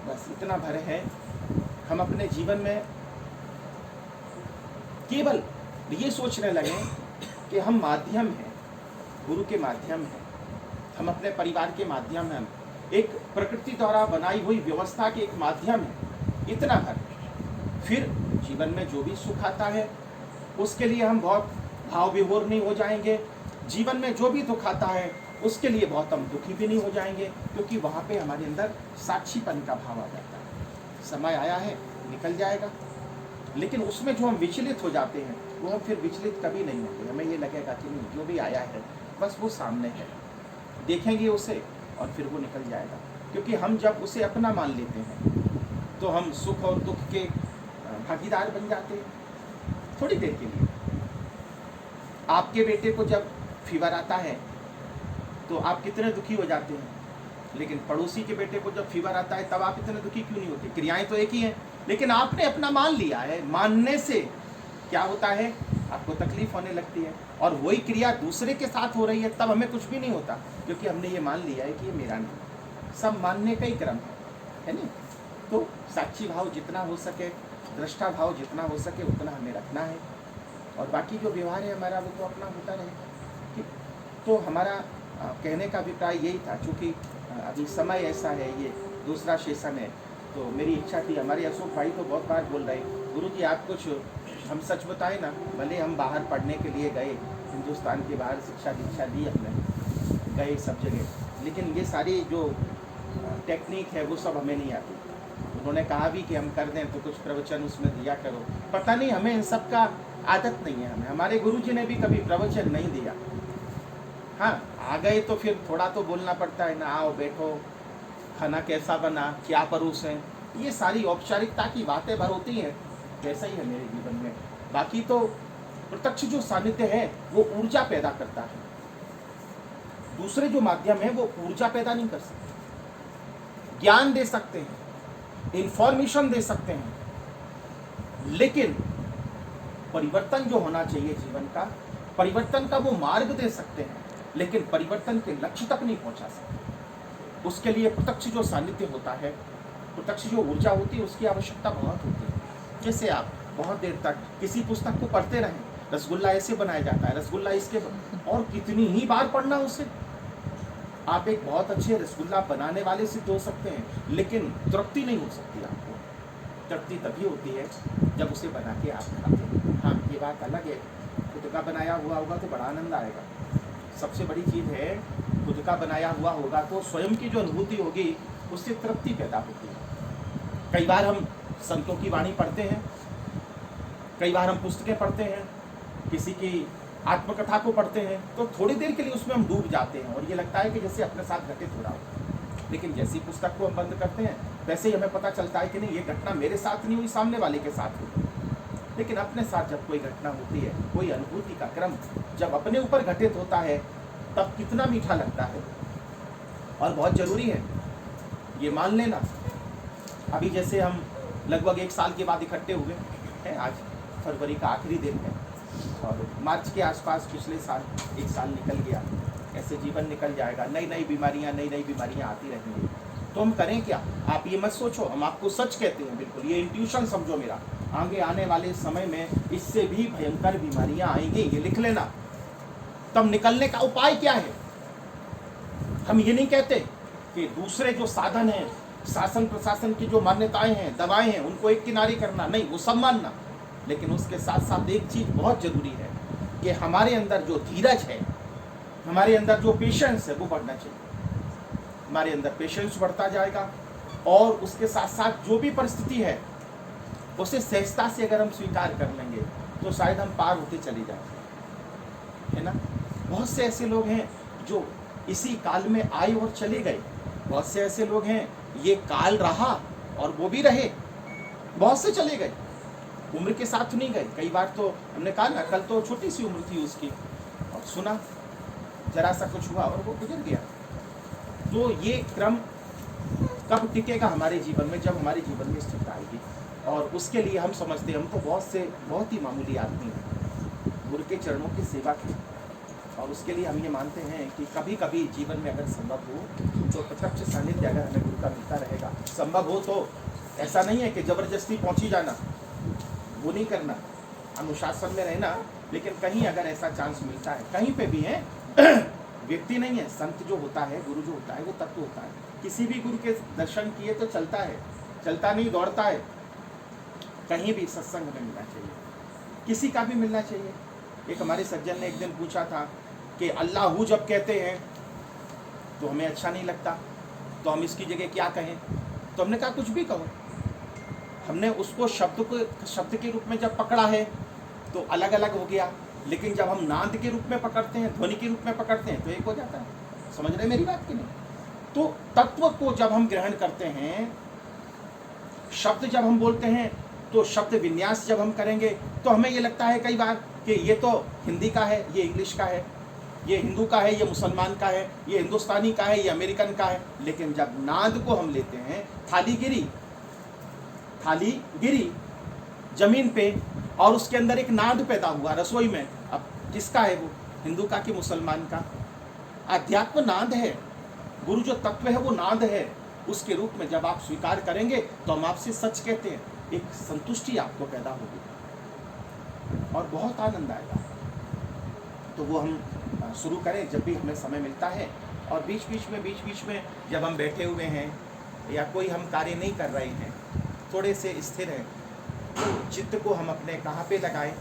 बस इतना भर है, हम अपने जीवन में केवल ये सोचने लगे कि हम माध्यम हैं, गुरु के माध्यम हैं, हम अपने परिवार के माध्यम हैं, एक प्रकृति द्वारा बनाई हुई व्यवस्था के एक माध्यम है, इतना भर। फिर जीवन में जो भी सुख आता है उसके लिए हम बहुत भाव विभोर नहीं हो जाएंगे, जीवन में जो भी दुख आता है उसके लिए बहुत हम दुखी भी नहीं हो जाएंगे, क्योंकि वहाँ पे हमारे अंदर साक्षीपन का भाव आ जाता है। समय आया है, निकल जाएगा, लेकिन उसमें जो हम विचलित हो जाते हैं वो हम फिर विचलित कभी नहीं होंगे। हमें ये लगेगा कि नहीं, जो भी आया है बस वो सामने है, देखेंगे उसे और फिर वो निकल जाएगा। क्योंकि हम जब उसे अपना मान लेते हैं तो हम सुख और दुख के भागीदार बन जाते हैं थोड़ी देर के लिए। आपके बेटे को जब फीवर आता है तो आप कितने दुखी हो जाते हैं, लेकिन पड़ोसी के बेटे को जब फीवर आता है तब आप इतने दुखी क्यों नहीं होते? क्रियाएं तो एक ही हैं, लेकिन आपने अपना मान लिया है। मानने से क्या होता है, आपको तकलीफ होने लगती है, और वही क्रिया दूसरे के साथ हो रही है तब हमें कुछ भी नहीं होता, क्योंकि हमने ये मान लिया है कि ये मेरा नहीं। सब मानने का ही क्रम है नहीं? तो साक्षी भाव जितना हो सके, दृष्टा भाव जितना हो सके उतना हमें रखना है, और बाकी जो व्यवहार है हमारा वो तो अपना होता रहेगा। ठीक, तो हमारा कहने का अभिप्राय यही था, चूँकि अभी समय ऐसा है, ये दूसरा सेशन है, तो मेरी इच्छा थी, हमारे अशोक भाई तो बहुत बार बोल रहे, गुरु जी आप कुछ हम सच बताएं ना, भले हम बाहर पढ़ने के लिए गए, हिंदुस्तान के बाहर शिक्षा दीक्षा ली हमने, गए सब जगह, लेकिन ये सारी जो टेक्निक है वो सब हमें नहीं आती। उन्होंने कहा भी कि हम कर दें तो कुछ प्रवचन उसमें दिया करो, पता नहीं हमें इन सब का आदत नहीं है हमें। हमारे गुरु जी ने भी कभी प्रवचन नहीं दिया। हाँ, आ गए तो फिर थोड़ा तो बोलना पड़ता है ना, आओ बैठो, खाना कैसा बना, क्या परोसें, ये सारी औपचारिकता की बातें भर होती हैं। वैसा ही है मेरे जीवन में। बाकी तो प्रत्यक्ष जो सानिध्य है वो ऊर्जा पैदा करता है, दूसरे जो माध्यम है वो ऊर्जा पैदा नहीं कर सकते। ज्ञान दे सकते हैं, इंफॉर्मेशन दे सकते हैं, लेकिन परिवर्तन जो होना चाहिए जीवन का, परिवर्तन का वो मार्ग दे सकते हैं, लेकिन परिवर्तन के लक्ष्य तक नहीं पहुंचा सकते। उसके लिए प्रत्यक्ष जो सानिध्य होता है, प्रत्यक्ष जो ऊर्जा होती है, उसकी आवश्यकता बहुत होती है। जैसे आप बहुत देर तक किसी पुस्तक को पढ़ते रहें, रसगुल्ला ऐसे बनाया जाता है, रसगुल्ला इसके, और कितनी ही बार पढ़ना उसे। आप एक बहुत अच्छे रसगुल्ला बनाने वाले सिद्ध हो सकते हैं, लेकिन तृप्ति नहीं हो सकती आपको। तृप्ति तभी होती है जब उसे बना के आप खाते हैं। हाँ, ये बात अलग है, खुद का बनाया हुआ होगा तो बड़ा आनंद आएगा। सबसे बड़ी चीज़ है, खुद का बनाया हुआ होगा तो स्वयं की जो अनुभूति होगी उससे तृप्ति पैदा होती है। कई बार हम संतों की वाणी पढ़ते हैं, कई बार हम पुस्तकें पढ़ते हैं, किसी की आत्मकथा को पढ़ते हैं, तो थोड़ी देर के लिए उसमें हम डूब जाते हैं और ये लगता है कि जैसे अपने साथ घटित हो रहा हो। लेकिन जैसी पुस्तक को हम बंद करते हैं, वैसे ही हमें पता चलता है कि नहीं, ये घटना मेरे साथ नहीं हुई, सामने वाले के साथ हुई। लेकिन अपने साथ जब कोई घटना होती है, कोई अनुभूति का क्रम जब अपने ऊपर घटित होता है, तब कितना मीठा लगता है। और बहुत ज़रूरी है, ये मान लेना। अभी जैसे हम लगभग 1 साल के बाद इकट्ठे हुए हैं, आज फरवरी का आखिरी दिन है, और मार्च के आसपास पिछले साल 1 साल निकल गया। ऐसे जीवन निकल जाएगा, नई नई बीमारियां आती रहेंगी। तो हम करें क्या? आप ये मत सोचो, हम आपको सच कहते हैं, बिल्कुल ये इंट्यूशन समझो मेरा, आगे आने वाले समय में इससे भी भयंकर बीमारियां आएंगी, ये लिख लेना। तब निकलने का उपाय क्या है? हम ये नहीं कहते कि दूसरे जो साधन हैं, शासन प्रशासन की जो मान्यताएं हैं, दवाएं हैं, उनको एक किनारे करना, नहीं, वो सब मानना। लेकिन उसके साथ साथ एक चीज़ बहुत ज़रूरी है कि हमारे अंदर जो धीरज है, हमारे अंदर जो पेशेंस है, वो बढ़ना चाहिए। हमारे अंदर पेशेंस बढ़ता जाएगा, और उसके साथ साथ जो भी परिस्थिति है उसे सहजता से अगर हम स्वीकार कर लेंगे तो शायद हम पार होते चले जाएंगे, है ना। बहुत से ऐसे लोग हैं जो इसी काल में आए और चले गए, बहुत से ऐसे लोग हैं ये काल रहा और वो भी रहे, बहुत से चले गए, उम्र के साथ नहीं गए। कई बार तो हमने कहा ना, कल तो छोटी सी उम्र थी उसकी, और सुना जरा सा कुछ हुआ और वो गुजर गया। तो ये क्रम कब टिकेगा हमारे जीवन में? जब हमारे जीवन में स्थिरता आएगी। और उसके लिए हम समझते हैं, हम तो बहुत ही मामूली आदमी हैं, गुरु के चरणों की सेवा की, और उसके लिए हम ये मानते हैं कि कभी कभी जीवन में अगर संभव हो तो प्रत्यक्ष सानिध्य अगर हमें गुरु का मिलता रहेगा, संभव हो तो ऐसा नहीं है कि ज़बरदस्ती पहुँची जाना, वो नहीं करना, अनुशासन में रहना। लेकिन कहीं अगर ऐसा चांस मिलता है, कहीं पे भी है, व्यक्ति नहीं है, संत जो होता है, गुरु जो होता है, वो तत्व होता है। किसी भी गुरु के दर्शन किए तो चलता है, चलता नहीं दौड़ता है। कहीं भी सत्संग में मिलना चाहिए, किसी का भी मिलना चाहिए। एक हमारे सज्जन ने एक दिन पूछा था कि अल्लाह हूँ जब कहते हैं तो हमें अच्छा नहीं लगता, तो हम इसकी जगह क्या कहें? तो हमने कहा कुछ भी कहो। हमने उसको शब्द के रूप में जब पकड़ा है तो अलग अलग हो गया, लेकिन जब हम नाद के रूप में पकड़ते हैं, ध्वनि के रूप में पकड़ते हैं, तो एक हो जाता है। समझ रहे मेरी बात की नहीं? तो तत्व को जब हम ग्रहण करते हैं, शब्द जब हम बोलते हैं, तो शब्द विन्यास जब हम करेंगे तो हमें ये लगता है कई बार कि ये तो हिंदी का है, ये इंग्लिश का है, ये हिंदू का है, ये मुसलमान का है, ये हिंदुस्तानी का है, ये अमेरिकन का है। लेकिन जब नाद को हम लेते हैं, थाली गिरी जमीन पे, और उसके अंदर एक नाद पैदा हुआ रसोई में, अब किसका है वो, हिंदू का कि मुसलमान का? अध्यात्म नाद है, गुरु जो तत्व है वो नाद है। उसके रूप में जब आप स्वीकार करेंगे तो हम आपसे सच कहते हैं, एक संतुष्टि आपको पैदा होगी और बहुत आनंद आएगा। तो वो हम शुरू करें जब भी हमें समय मिलता है, और बीच बीच में जब हम बैठे हुए हैं या कोई हम कार्य नहीं कर रहे हैं, थोड़े से स्थिर हैं, तो चित्त को हम अपने कहाँ पे लगाएं?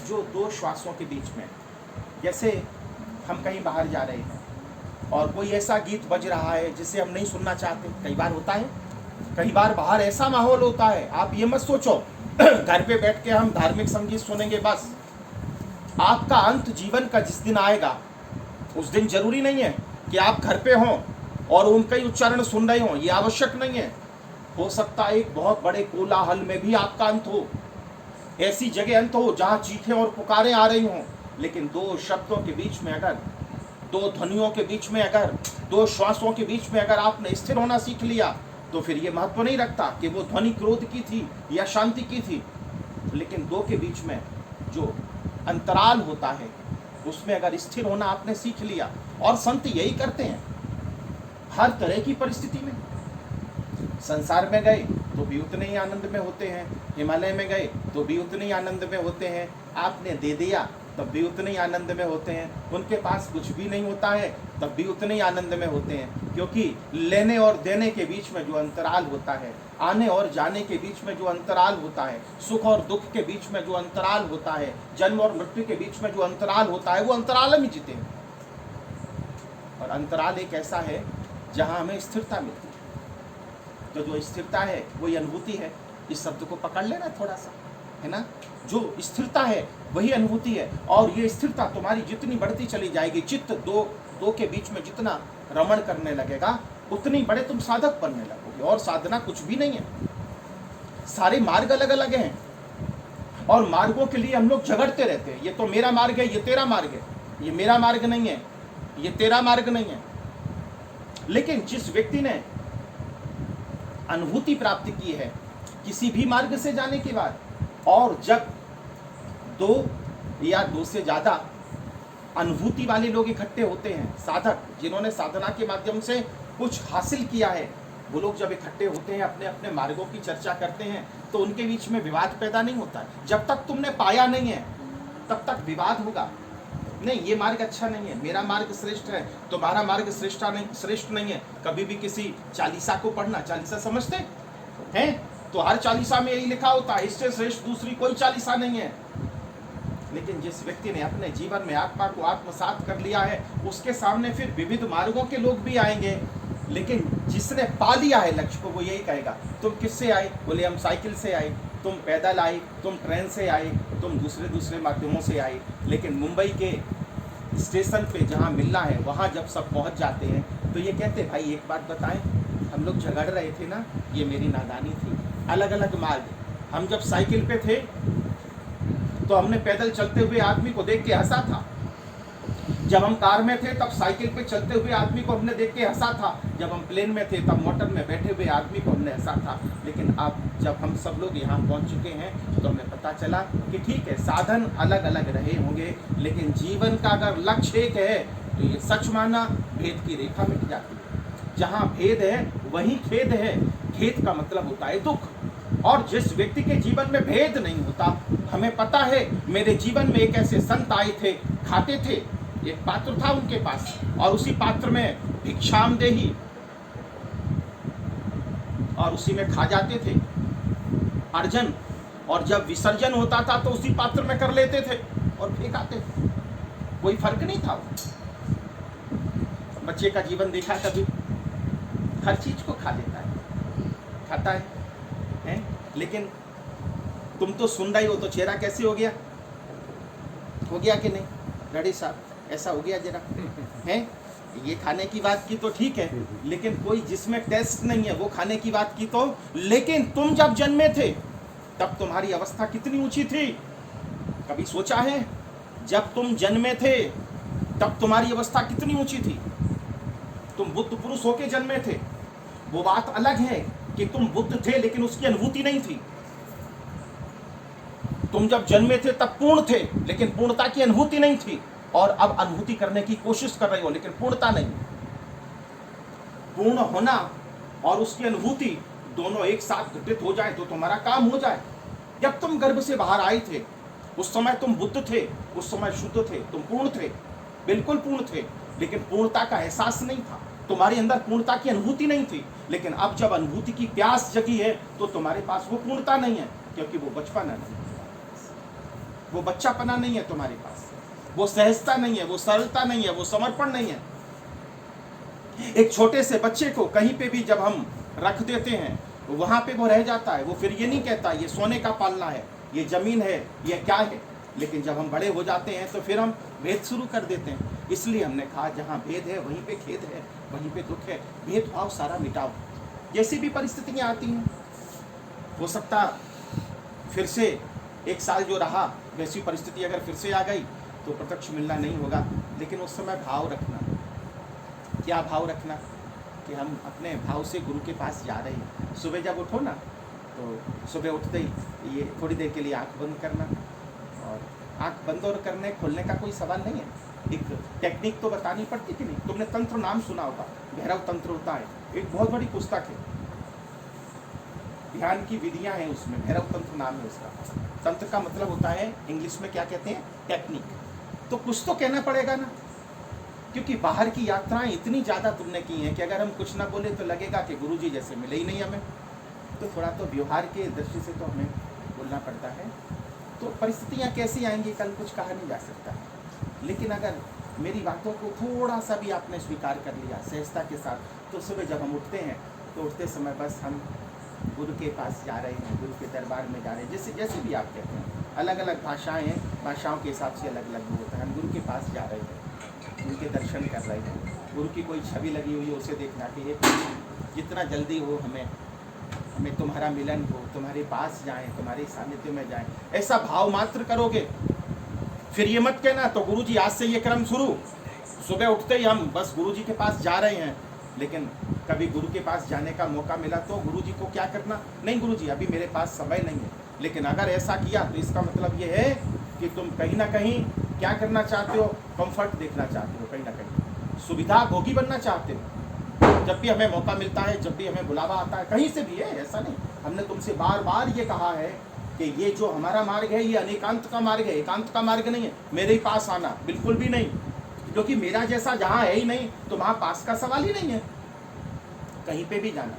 जो दो श्वासों के बीच में। जैसे हम कहीं बाहर जा रहे हैं और कोई ऐसा गीत बज रहा है जिसे हम नहीं सुनना चाहते, कई बार होता है। कई बार बाहर ऐसा माहौल होता है, आप ये मत सोचो घर पे बैठ के हम धार्मिक संगीत सुनेंगे बस। आपका अंत जीवन का जिस दिन आएगा, उस दिन जरूरी नहीं है कि आप घर पे हों और उनका ही उच्चारण सुन रहे हों, ये आवश्यक नहीं है। हो सकता है एक बहुत बड़े कोलाहल में भी आपका अंत हो, ऐसी जगह अंत हो जहां चीखें और पुकारें आ रही हों, लेकिन दो शब्दों के बीच में अगर, दो ध्वनियों के बीच में अगर, दो श्वासों के बीच में अगर आपने स्थिर होना सीख लिया, तो फिर ये महत्व नहीं रखता कि वो ध्वनि क्रोध की थी या शांति की थी। लेकिन दो के बीच में जो अंतराल होता है, उसमें अगर स्थिर होना आपने सीख लिया, और संत यही करते हैं हर तरह की परिस्थिति में। संसार में गए तो भी उतने ही आनंद में होते हैं, हिमालय में गए तो भी उतने ही आनंद में होते हैं, आपने दे दिया तब भी उतने ही आनंद में होते हैं, उनके पास कुछ भी नहीं होता है तब भी उतने ही आनंद में होते हैं। क्योंकि लेने और देने के बीच में जो अंतराल होता है, आने और जाने के बीच में जो अंतराल होता है, सुख और दुख के बीच में जो अंतराल होता है, जन्म और मृत्यु के बीच में जो अंतराल होता है, वो अंतराल में जीते हैं। और अंतराल एक ऐसा है जहां हमें स्थिरता मिलती है। तो जो स्थिरता है वही अनुभूति है। इस शब्द को पकड़ लेना थोड़ा सा, है ना। जो स्थिरता है वही अनुभूति है, और ये स्थिरता तुम्हारी जितनी बढ़ती चली जाएगी, चित्त दो के बीच में जितना रमण करने लगेगा, उतनी बड़े तुम साधक बनने लगोगे। और साधना कुछ भी नहीं है, सारे मार्ग अलग अलग हैं, और मार्गों के लिए हम लोग झगड़ते रहते हैं। ये तो मेरा मार्ग है, ये तेरा मार्ग है, ये मेरा मार्ग नहीं है, ये तेरा मार्ग नहीं है। लेकिन जिस व्यक्ति ने अनुभूति प्राप्त की है किसी भी मार्ग से जाने के बाद, और जब दो या दो से ज्यादा अनुभूति वाले लोग इकट्ठे होते हैं, साधक जिन्होंने साधना के माध्यम से कुछ हासिल किया है, वो लोग जब इकट्ठे होते हैं, अपने अपने मार्गों की चर्चा करते हैं, तो उनके बीच में विवाद पैदा नहीं होता है। जब तक तुमने पाया नहीं है तब तक विवाद होगा। नहीं, ये मार्ग अच्छा नहीं है, मेरा मार्ग श्रेष्ठ है, तुम्हारा मार्ग श्रेष्ठ नहीं है। कभी भी किसी चालीसा को पढ़ना, चालीसा समझते हैं तो हर चालीसा में यही लिखा होता है, इससे श्रेष्ठ दूसरी कोई चालीसा नहीं है। लेकिन जिस व्यक्ति ने अपने जीवन में आत्मा को आत्मसात कर लिया है, उसके सामने फिर विविध मार्गों के लोग भी आएंगे, लेकिन जिसने पा लिया है लक्ष्य को, वो यही कहेगा, तुम किससे आए? बोले हम साइकिल से आए, तुम पैदल आए, तुम ट्रेन से आए, तुम दूसरे माध्यमों से आए। लेकिन मुंबई के स्टेशन पे जहाँ मिलना है, वहाँ जब सब पहुँच जाते हैं तो ये कहते, भाई एक बात बताएं, हम लोग झगड़ रहे थे ना, ये मेरी नादानी थी। अलग अलग मार्ग। हम जब साइकिल पे थे तो हमने पैदल चलते हुए आदमी को देख के हंसा था, जब हम कार में थे तब साइकिल पे चलते हुए आदमी को हमने देख के हंसा था, जब हम प्लेन में थे तब मोटर में बैठे हुए आदमी को हमने हंसा था। लेकिन अब जब हम सब लोग यहाँ पहुँच चुके हैं तो हमें पता चला कि ठीक है, साधन अलग अलग रहे होंगे, लेकिन जीवन का अगर लक्ष्य एक है तो ये सच माना, भेद की रेखा मिट जाती है। जहाँ भेद है वहीं खेद है। खेद का मतलब होता है दुख। और जिस व्यक्ति के जीवन में भेद नहीं होता, हमें पता है, मेरे जीवन में एक ऐसे संत आए थे, खाते थे, एक पात्र था उनके पास, और उसी पात्र में भिक्षाम देही, और उसी में खा जाते थे अर्जन, और जब विसर्जन होता था तो उसी पात्र में कर लेते थे और फेंक आते थे। कोई फर्क नहीं था। बच्चे का जीवन देखा कभी? हर चीज को खा लेता है, खाता है, हैं? लेकिन तुम तो सुन रही हो, तो चेहरा कैसे हो गया कि नहीं? रेडी साहब, ऐसा हो गया जरा, हैं? ये खाने की बात की तो ठीक है, लेकिन कोई जिसमें टेस्ट नहीं है वो खाने की बात की तो। लेकिन तुम जब जन्मे थे तब तुम्हारी अवस्था कितनी ऊंची थी? कभी सोचा है? जब तुम जन्मे थे तब तुम्हारी अवस्था कितनी ऊंची थी? तुम बुद्ध पुरुष होके जन्मे थे। वो बात अलग है कि तुम बुद्ध थे लेकिन उसकी अनुभूति नहीं थी। तुम जब जन्मे थे तब पूर्ण थे, लेकिन पूर्णता की अनुभूति नहीं थी। और अब अनुभूति करने की कोशिश कर रहे हो, लेकिन पूर्णता नहीं। पूर्ण होना और उसकी अनुभूति दोनों एक साथ घटित हो जाए तो तुम्हारा काम हो जाए। जब तुम गर्भ से बाहर आए थे उस समय तुम बुद्ध थे, उस समय शुद्ध थे, तुम पूर्ण थे। बिल्कुल पूर्ण थे, लेकिन पूर्णता का एहसास नहीं था, तुम्हारे अंदर पूर्णता की अनुभूति नहीं थी। लेकिन अब जब अनुभूति की प्यास जगी है तो तुम्हारे पास वो पूर्णता नहीं है, क्योंकि वो बचपना नहीं है, वो बच्चापना नहीं है तुम्हारे पास, वो सहजता नहीं है, वो सरलता नहीं है, वो समर्पण नहीं है। एक छोटे से बच्चे को कहीं पे भी जब हम रख देते हैं तो वहां पे वो रह जाता है, वो फिर ये नहीं कहता ये सोने का पालना है, ये जमीन है, ये क्या है। लेकिन जब हम बड़े हो जाते हैं तो फिर हम भेद शुरू कर देते हैं। इसलिए हमने कहा जहाँ भेद है वहीं पे खेद है, वहीं पे दुख है, भेदभाव सारा मिटाओ। जैसी भी परिस्थितियाँ आती हैं, हो सकता फिर से एक साल जो रहा वैसी परिस्थिति अगर फिर से आ गई तो प्रत्यक्ष मिलना नहीं होगा, लेकिन उस समय भाव रखना। क्या भाव रखना? कि हम अपने भाव से गुरु के पास जा रहे हैं। सुबह जब उठो ना तो सुबह उठते ही ये थोड़ी देर के लिए आंख बंद करना, और आंख बंद और करने खोलने का कोई सवाल नहीं है, एक टेक्निक तो बतानी पड़ती कि नहीं। तुमने तंत्र नाम सुना होगा, भैरव तंत्र होता है, एक बहुत बड़ी पुस्तक है, ध्यान की विधियां हैं उसमें, भैरव तंत्र नाम है उसका। तंत्र का मतलब होता है इंग्लिश में क्या कहते हैं, टेक्निक। तो कुछ तो कहना पड़ेगा ना, क्योंकि बाहर की यात्राएं इतनी ज़्यादा तुमने की हैं कि अगर हम कुछ ना बोले तो लगेगा कि गुरुजी जैसे मिले ही नहीं हमें। तो थोड़ा तो व्यवहार के दृष्टि से तो हमें बोलना पड़ता है। तो परिस्थितियाँ कैसी आएंगी कल कुछ कहा नहीं जा सकता, लेकिन अगर मेरी बातों को थोड़ा सा भी आपने स्वीकार कर लिया सहजता के साथ, तो सुबह जब हम उठते हैं तो उठते समय बस हम गुरु के पास जा रहे हैं, गुरु के दरबार में जा रहे हैं। जैसे जैसे भी आप कहते हैं, अलग अलग भाषाएँ हैं, भाषाओं के हिसाब से अलग अलग होता है। हम गुरु के पास जा रहे हैं, उनके दर्शन कर रहे हैं, गुरु की कोई छवि लगी हुई है उसे देखना कि ये जितना जल्दी हो हमें तुम्हारा मिलन हो, तुम्हारे पास जाएं, तुम्हारे सानिध्य में जाएं, ऐसा भाव मात्र करोगे। फिर ये मत कहना तो गुरुजी आज से ये क्रम शुरू, सुबह उठते ही हम बस गुरुजी के पास जा रहे हैं। लेकिन कभी गुरु के पास जाने का मौका मिला तो गुरुजी को क्या करना, नहीं गुरुजी अभी मेरे पास समय नहीं है। लेकिन अगर ऐसा किया तो इसका मतलब ये है कि तुम कहीं ना कहीं क्या करना चाहते हो, कंफर्ट देखना चाहते हो, कहीं ना कहीं सुविधा भोगी बनना चाहते हो। जब भी हमें मौका मिलता है, जब भी हमें बुलावा आता है, कहीं से भी है, ऐसा नहीं, हमने तुमसे बार बार ये कहा है कि ये जो हमारा मार्ग है ये अनेकांत का मार्ग है, एकांत का मार्ग नहीं है। मेरे ही पास आना बिल्कुल भी नहीं, क्योंकि मेरा जैसा जहाँ है ही नहीं तो वहाँ पास का सवाल ही नहीं है। कहीं पे भी जाना,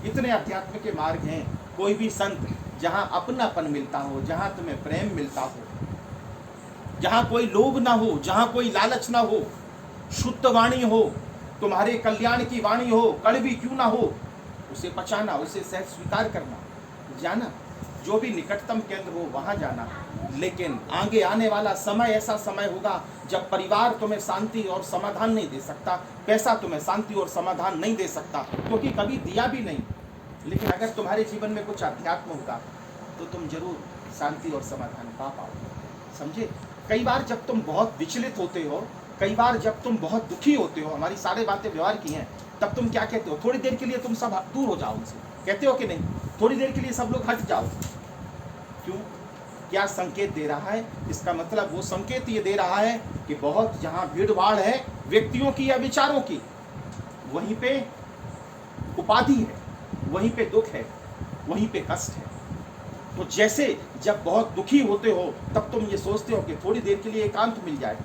इतने अध्यात्म के मार्ग हैं, कोई भी संत जहाँ अपनापन मिलता हो, जहाँ तुम्हें प्रेम मिलता हो, जहाँ कोई लोभ ना हो, जहाँ कोई लालच ना हो, शुद्ध वाणी हो, तुम्हारे कल्याण की वाणी हो, कड़वी क्यों ना हो, उसे पचाना, उसे सहज स्वीकार करना, जाना। जो भी निकटतम केंद्र हो वहाँ जाना। लेकिन आगे आने वाला समय ऐसा समय होगा जब परिवार तुम्हें शांति और समाधान नहीं दे सकता, पैसा तुम्हें शांति और समाधान नहीं दे सकता, क्योंकि कभी दिया भी नहीं। लेकिन अगर तुम्हारे जीवन में कुछ अध्यात्म होगा तो तुम जरूर शांति और समाधान पा पाओगे। समझे? कई बार जब तुम बहुत विचलित होते हो, कई बार जब तुम बहुत दुखी होते हो, हमारी सारे बातें व्यवहार की हैं, तब तुम क्या कहते हो, थोड़ी देर के लिए तुम सब दूर हो जाओ उनसे, कहते हो कि नहीं, थोड़ी देर के लिए सब लोग हट जाओ। क्यों? क्या संकेत दे रहा है? इसका मतलब वो संकेत ये दे रहा है कि बहुत जहाँ भीड़ भाड़ है व्यक्तियों की या विचारों की, वहीं पे उपाधि है, वहीं पे दुख है, वहीं पे कष्ट है। तो जैसे जब बहुत दुखी होते हो तब तुम ये सोचते हो कि थोड़ी देर के लिए एकांत मिल जाए,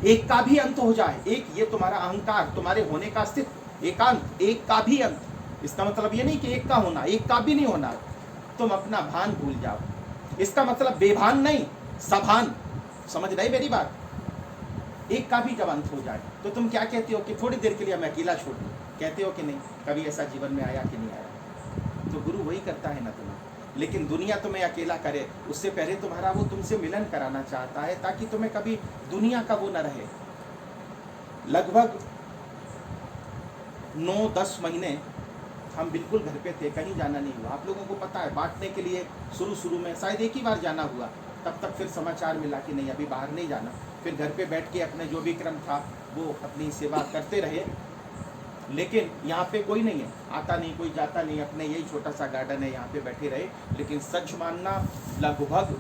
एक का भी अंत हो जाए। एक ये तुम्हारा अहंकार, तुम्हारे होने का अस्तित्व, एकांत, एक का भी अंत। इसका मतलब ये नहीं कि एक का होना, एक का भी नहीं होना, तुम अपना भान भूल जाओ। इसका मतलब बेभान नहीं, सभान। समझ रहे मेरी बात? एक का भी जब अंत हो जाए तो तुम क्या कहते हो कि थोड़ी देर के लिए मैं अकेला छोड़ दूं, कहते हो कि नहीं? कभी ऐसा जीवन में आया कि नहीं आया? तो गुरु वही करता है ना तुम्हें। लेकिन दुनिया तुम्हें अकेला करे उससे पहले तुम्हारा वो तुमसे मिलन कराना चाहता है, ताकि तुम्हें कभी दुनिया का वो न रहे। लगभग 9-10 महीने हम बिल्कुल घर पे थे, कहीं जाना नहीं हुआ। आप लोगों को पता है, बांटने के लिए शुरू में शायद एक ही बार जाना हुआ, तब तक फिर समाचार मिला कि नहीं अभी बाहर नहीं जाना। फिर घर पे बैठ के अपने जो भी क्रम था वो अपनी सेवा करते रहे। लेकिन यहाँ पे कोई नहीं है, आता नहीं, कोई जाता नहीं, अपने यही छोटा सा गार्डन है, यहाँ पे बैठे रहे। लेकिन सच मानना, लगभग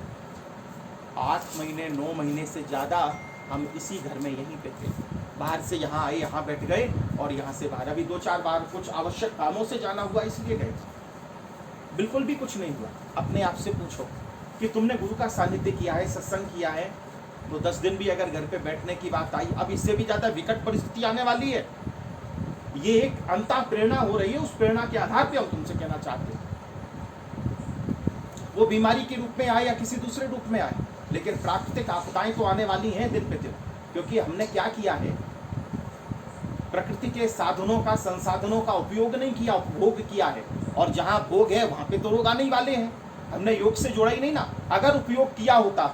8 महीने 9 महीने से ज़्यादा हम इसी घर में यहीं पे थे। बाहर से यहाँ आए, यहाँ बैठ गए, और यहाँ से बाहर अभी 2-4 बार कुछ आवश्यक कामों से जाना हुआ, इसलिए गए। बिल्कुल भी कुछ नहीं हुआ। अपने आप से पूछो कि तुमने गुरु का सानिध्य किया है, सत्संग किया है, तो 10 दिन भी अगर घर पे बैठने की बात आई, अब इससे भी ज़्यादा विकट परिस्थिति आने वाली है। ये एक अंतः प्रेरणा हो रही है, उस प्रेरणा के आधार पे हम तुमसे कहना चाहते हैं, वो बीमारी के रूप में आए या किसी दूसरे रूप में आए, लेकिन प्राकृतिक आपदाएं तो आने वाली हैं दिन पे दिन। क्योंकि हमने क्या किया है, प्रकृति के साधनों का, संसाधनों का उपयोग नहीं किया, उपभोग किया है। और जहां भोग है वहां पे तो रोग आने ही वाले हैं। हमने योग से जोड़ा ही नहीं ना। अगर उपयोग किया होता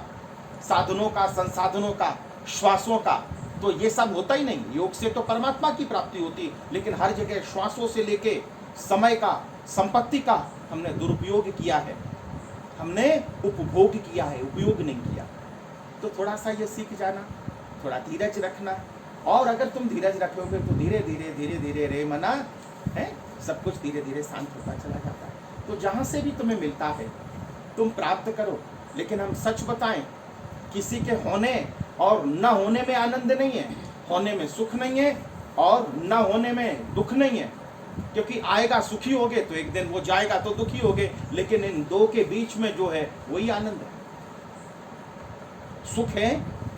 साधनों का, संसाधनों का, श्वासों का, तो ये सब होता ही नहीं। योग से तो परमात्मा की प्राप्ति होती, लेकिन हर जगह श्वासों से लेके समय का, संपत्ति का हमने दुरुपयोग किया है, हमने उपभोग किया है, उपयोग नहीं किया। तो थोड़ा सा ये सीख जाना, थोड़ा धीरज रखना। और अगर तुम धीरज रखोगे तो धीरे धीरे धीरे धीरे रे मना है, सब कुछ धीरे धीरे शांत होता चला जाता है। तो जहाँ से भी तुम्हें मिलता है तुम प्राप्त करो। लेकिन हम सच बताएं, किसी के होने और न होने में आनंद नहीं है, होने में सुख नहीं है और न होने में दुख नहीं है। क्योंकि आएगा सुखी होगे तो एक दिन, वो जाएगा तो दुखी होगे, लेकिन इन दो के बीच में जो है वही आनंद है। सुख है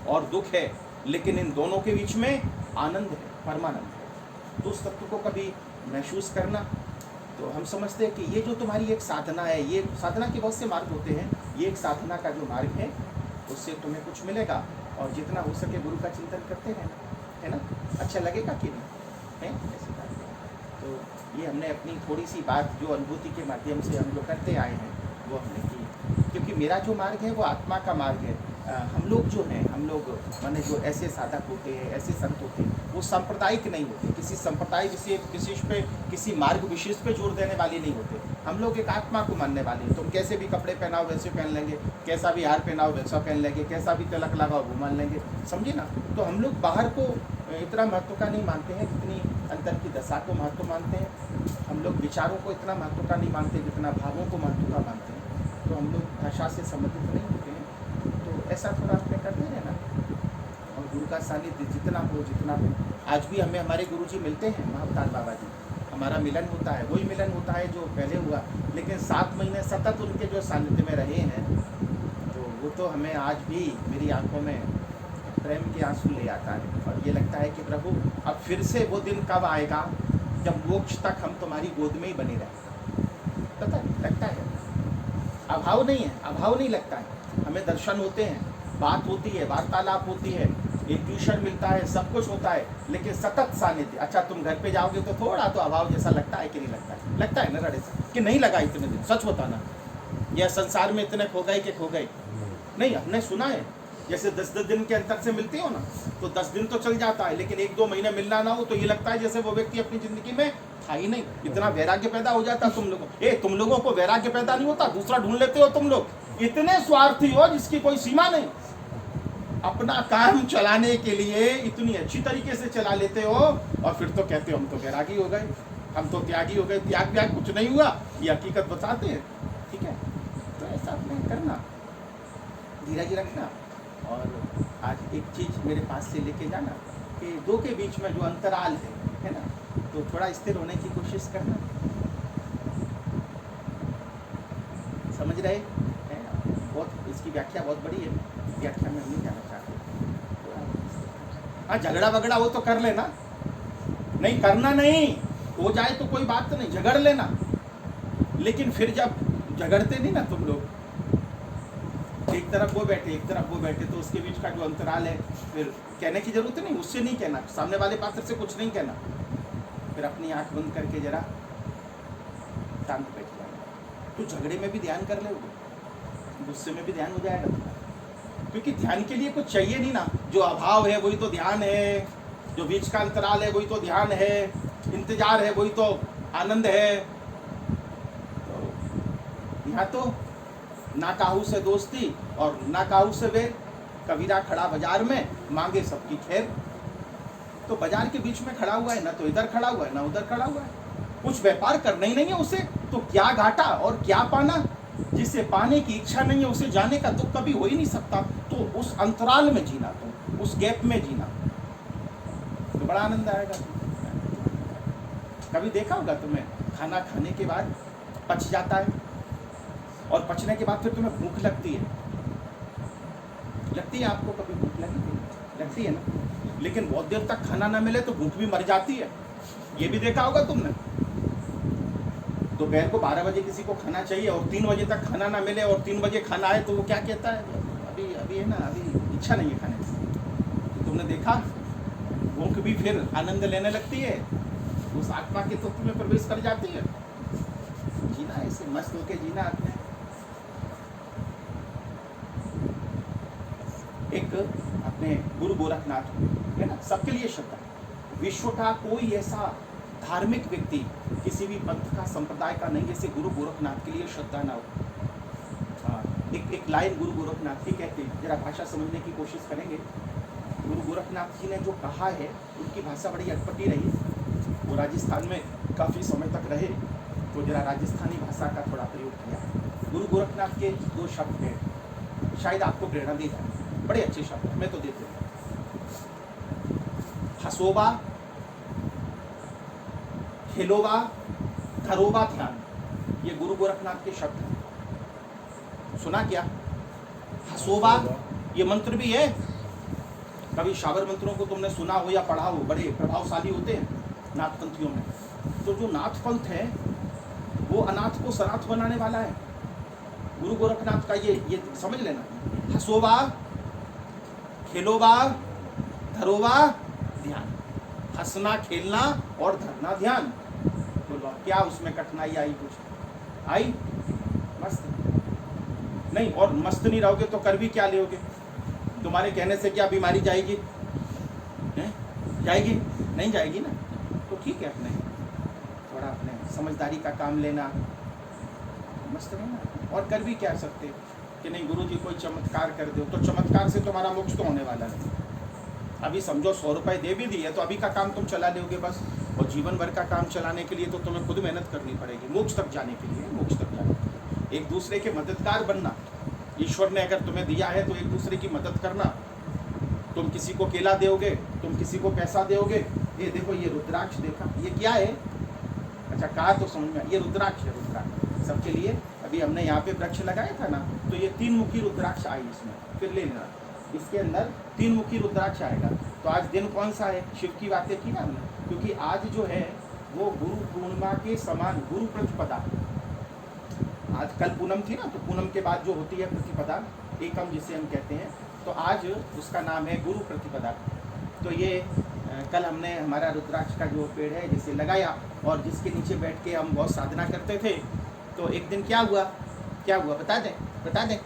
और दुख है, लेकिन इन दोनों के बीच में आनंद है, परमानंद है। तो उस तत्व को कभी महसूस करना। तो हम समझते हैं कि ये जो तुम्हारी एक साधना है, ये साधना के बहुत से मार्ग होते हैं, ये एक साधना का जो मार्ग है उससे तुम्हें कुछ मिलेगा। और जितना हो सके गुरु का चिंतन करते रहना, है ना। अच्छा लगेगा कि नहीं है ऐसी बात। तो ये हमने अपनी थोड़ी सी बात जो अनुभूति के माध्यम से हम लोग करते आए हैं वो हमने की। क्योंकि मेरा जो मार्ग है वो आत्मा का मार्ग है। हम लोग जो हैं, हम लोग माने जो ऐसे साधक होते हैं, ऐसे संत होते हैं, वो सांप्रदायिक नहीं होते, किसी संप्रदाय विशेष पे, किसी मार्ग विशेष पे जोर देने वाले नहीं होते। हम लोग एक आत्मा को मानने वाले हैं। तुम कैसे भी कपड़े पहनाओ वैसे पहन लेंगे, कैसा भी हार पहनाओ वैसा पहन लेंगे, कैसा भी तिलक लगाओ वो मान लेंगे, समझे ना। तो हम लोग बाहर को इतना महत्व का नहीं मानते हैं जितनी अंतर की दशा को महत्व मानते हैं। हम लोग विचारों को इतना महत्व का नहीं मानते जितना भावों को महत्व का मानते हैं। तो हम लोग भाषा से संबंधित नहीं होते हैं। तो ऐसा थोड़ा अपने करते रहना और गुरु का सानिध्य जितना हो। आज भी हमें हमारे गुरु जी मिलते हैं, महाअवतार बाबा जी, हमारा मिलन होता है, वही मिलन होता है जो पहले हुआ। लेकिन 7 महीने सतत उनके जो सानिध्य में रहे हैं, तो वो तो हमें आज भी मेरी आंखों में प्रेम के आंसू ले आता है। और ये लगता है कि प्रभु अब फिर से वो दिन कब आएगा जब मोक्ष तक हम तुम्हारी गोद में ही बने रहें। पता नहीं लगता है, अभाव नहीं है, अभाव नहीं लगता है। हमें दर्शन होते हैं, बात होती है, वार्तालाप होती है, एक ट्यूशन मिलता है, सब कुछ होता है, लेकिन सतत सानिध्य। अच्छा तुम घर पे जाओगे तो थोड़ा तो अभाव जैसा लगता है कि नहीं लगता है? लगता है ना रड़े से कि नहीं लगा इतने दिन? सच बताना, यह संसार में इतने खो गए कि खो गए नहीं। हमने सुना है जैसे 10-10 दिन के अंतर से मिलते हो ना, तो 10 दिन तो चल जाता है, लेकिन 1-2 महीने मिलना ना हो तो ये लगता है जैसे वो व्यक्ति अपनी जिंदगी में था ही नहीं। इतना वैराग्य पैदा हो जाता तुम लोगों। तुम लोगों को वैराग्य पैदा नहीं होता, दूसरा ढूंढ लेते हो तुम लोग। इतने स्वार्थी हो जिसकी कोई सीमा नहीं। अपना काम चलाने के लिए इतनी अच्छी तरीके से चला लेते हो और फिर तो कहते हो हम तो वैरागी हो गए, हम तो त्यागी हो गए। त्याग व्याग कुछ नहीं हुआ, ये हकीकत बताते हैं। ठीक है, तो ऐसा नहीं करना, धीरज रखना। और आज एक चीज मेरे पास से लेके जाना कि दो के बीच में जो अंतराल है ना, तो थोड़ा स्थिर होने की कोशिश करना। समझ रहे हैं? बहुत इसकी व्याख्या बहुत बड़ी है, व्याख्या में हम नहीं जाना चाहते। हाँ, झगड़ा वगड़ा हो तो कर लेना, नहीं करना नहीं, हो जाए तो कोई बात नहीं, झगड़ लेना। लेकिन फिर जब झगड़ते नहीं ना तुम लोग, एक तरफ वो बैठे एक तरफ वो बैठे, तो उसके बीच का जो अंतराल है, फिर कहने की जरूरत नहीं, उससे नहीं कहना, सामने वाले पात्र से कुछ नहीं कहना। फिर अपनी आंख बंद करके जरा शांत बैठ जाएगा। तो झगड़े में भी ध्यान कर ले, गुस्से में भी ध्यान हो जाएगा तुम्हारा। क्योंकि ध्यान के लिए कुछ चाहिए नहीं ना, जो अभाव है वही तो ध्यान है, जो बीच का अंतराल है वही तो ध्यान है, इंतजार है वही तो आनंद है। तो यहाँ तो ना काहू से दोस्ती और ना काहू से वेर, कबीरा खड़ा बाजार में मांगे सबकी खैर। तो बाजार के बीच में खड़ा हुआ है, ना तो इधर खड़ा हुआ है ना उधर खड़ा हुआ है, कुछ व्यापार करना ही नहीं है उसे, तो क्या घाटा और क्या पाना। जिसे पाने की इच्छा नहीं है उसे जाने का दुख कभी हो ही नहीं सकता। तो उस अंतराल में जीना, तुम उस गैप में जीना, तो बड़ा आनंद आएगा। कभी देखा होगा तुम्हें, खाना खाने के बाद पच जाता है और पचने के बाद फिर तुम्हें भूख लगती है, लगती है आपको कभी भूख लगती है ना, लेकिन बहुत देर तक खाना ना मिले तो भूख भी मर जाती है, ये भी देखा होगा तुमने। दोपहर को 12 बजे किसी को खाना चाहिए और 3 बजे तक खाना ना मिले और 3 बजे खाना आए तो वो क्या कहता है, अभी अभी है ना, अभी इच्छा नहीं है खाने की। तो तुमने देखा भूख भी फिर आनंद लेने लगती है, उस आत्मा के तत्व में प्रवेश कर जाती है। जीना ऐसे मस्त होके जीना आपने। एक अपने गुरु गोरखनाथ है ना, सबके लिए श्रद्धा। विश्व का कोई ऐसा धार्मिक व्यक्ति किसी भी पंथ का संप्रदाय का नहीं जैसे गुरु गोरखनाथ के लिए श्रद्धा ना हो। एक लाइन गुरु गोरखनाथ की कहते हैं, जरा भाषा समझने की कोशिश करेंगे। गुरु गोरखनाथ जी ने जो कहा है उनकी भाषा बड़ी अटपटी रही। वो राजस्थान में काफ़ी समय तक रहे तो जरा राजस्थानी भाषा का थोड़ा प्रयोग किया। गुरु गोरखनाथ के 2 शब्द हैं, शायद आपको प्रेरणा दे जाए, बड़े अच्छे शब्द हैं, मैं तो देते हूँ। हसोबा, खेलोबा, धरोबा ध्यान, ये गुरु गोरखनाथ के शब्द हैं। सुना क्या? हसोबा ये मंत्र भी है, कभी शावर मंत्रों को तुमने सुना हो या पढ़ा हो, बड़े प्रभावशाली होते हैं नाथपंथियों में। तो जो नाथपंथ है वो अनाथ को सनाथ बनाने वाला है। गुरु गोरखनाथ का ये समझ लेना। हसोबा, खेलोबा, धरोबा ध्यान, हंसना, खेलना और धरना ध्यान। बोलो क्या उसमें कठिनाई आई? कुछ आई? मस्त नहीं, और मस्त नहीं रहोगे तो कर भी क्या लोगे? तुम्हारे कहने से क्या बीमारी जाएगी? जाएगी? नहीं जाएगी ना। तो ठीक है, अपने थोड़ा अपने समझदारी का काम लेना, मस्त रहना। और कर भी क्या सकते कि नहीं गुरु जी कोई चमत्कार कर दो, तो चमत्कार से तुम्हारा मोक्ष तो होने वाला नहीं। अभी समझो 100 रुपये दे भी दिए तो अभी का काम तुम चला लोगे बस, और जीवन भर का काम चलाने के लिए तो तुम्हें खुद मेहनत करनी पड़ेगी मोक्ष तक जाने के लिए। मोक्ष तक जाने एक दूसरे के मददगार बनना, ईश्वर ने अगर तुम्हें दिया है तो एक दूसरे की मदद करना। तुम किसी को केला दोगे, तुम किसी को पैसा दोगे। ये देखो ये रुद्राक्ष देखा, ये क्या है? अच्छा कहा तो समझ में, ये रुद्राक्ष है। रुद्राक्ष सबके लिए। अभी हमने यहाँ पे वृक्ष लगाया था ना, तो ये 3 मुखी रुद्राक्ष आई इसमें, फिर ले लेना। इसके अंदर 3 मुखी रुद्राक्ष आएगा। तो आज दिन कौन सा है? शिव की बातें की ना हमने, क्योंकि आज जो है वो गुरु पूर्णिमा के समान गुरु प्रतिपदा। आज कल पूनम थी ना, तो पूनम के बाद जो होती है प्रतिपदा, एकम जिसे हम कहते हैं, तो आज उसका नाम है गुरु प्रतिपदा। तो ये कल हमने हमारा रुद्राक्ष का जो पेड़ है जिसे लगाया और जिसके नीचे बैठ के हम बहुत साधना करते थे। तो एक दिन क्या हुआ बता दें।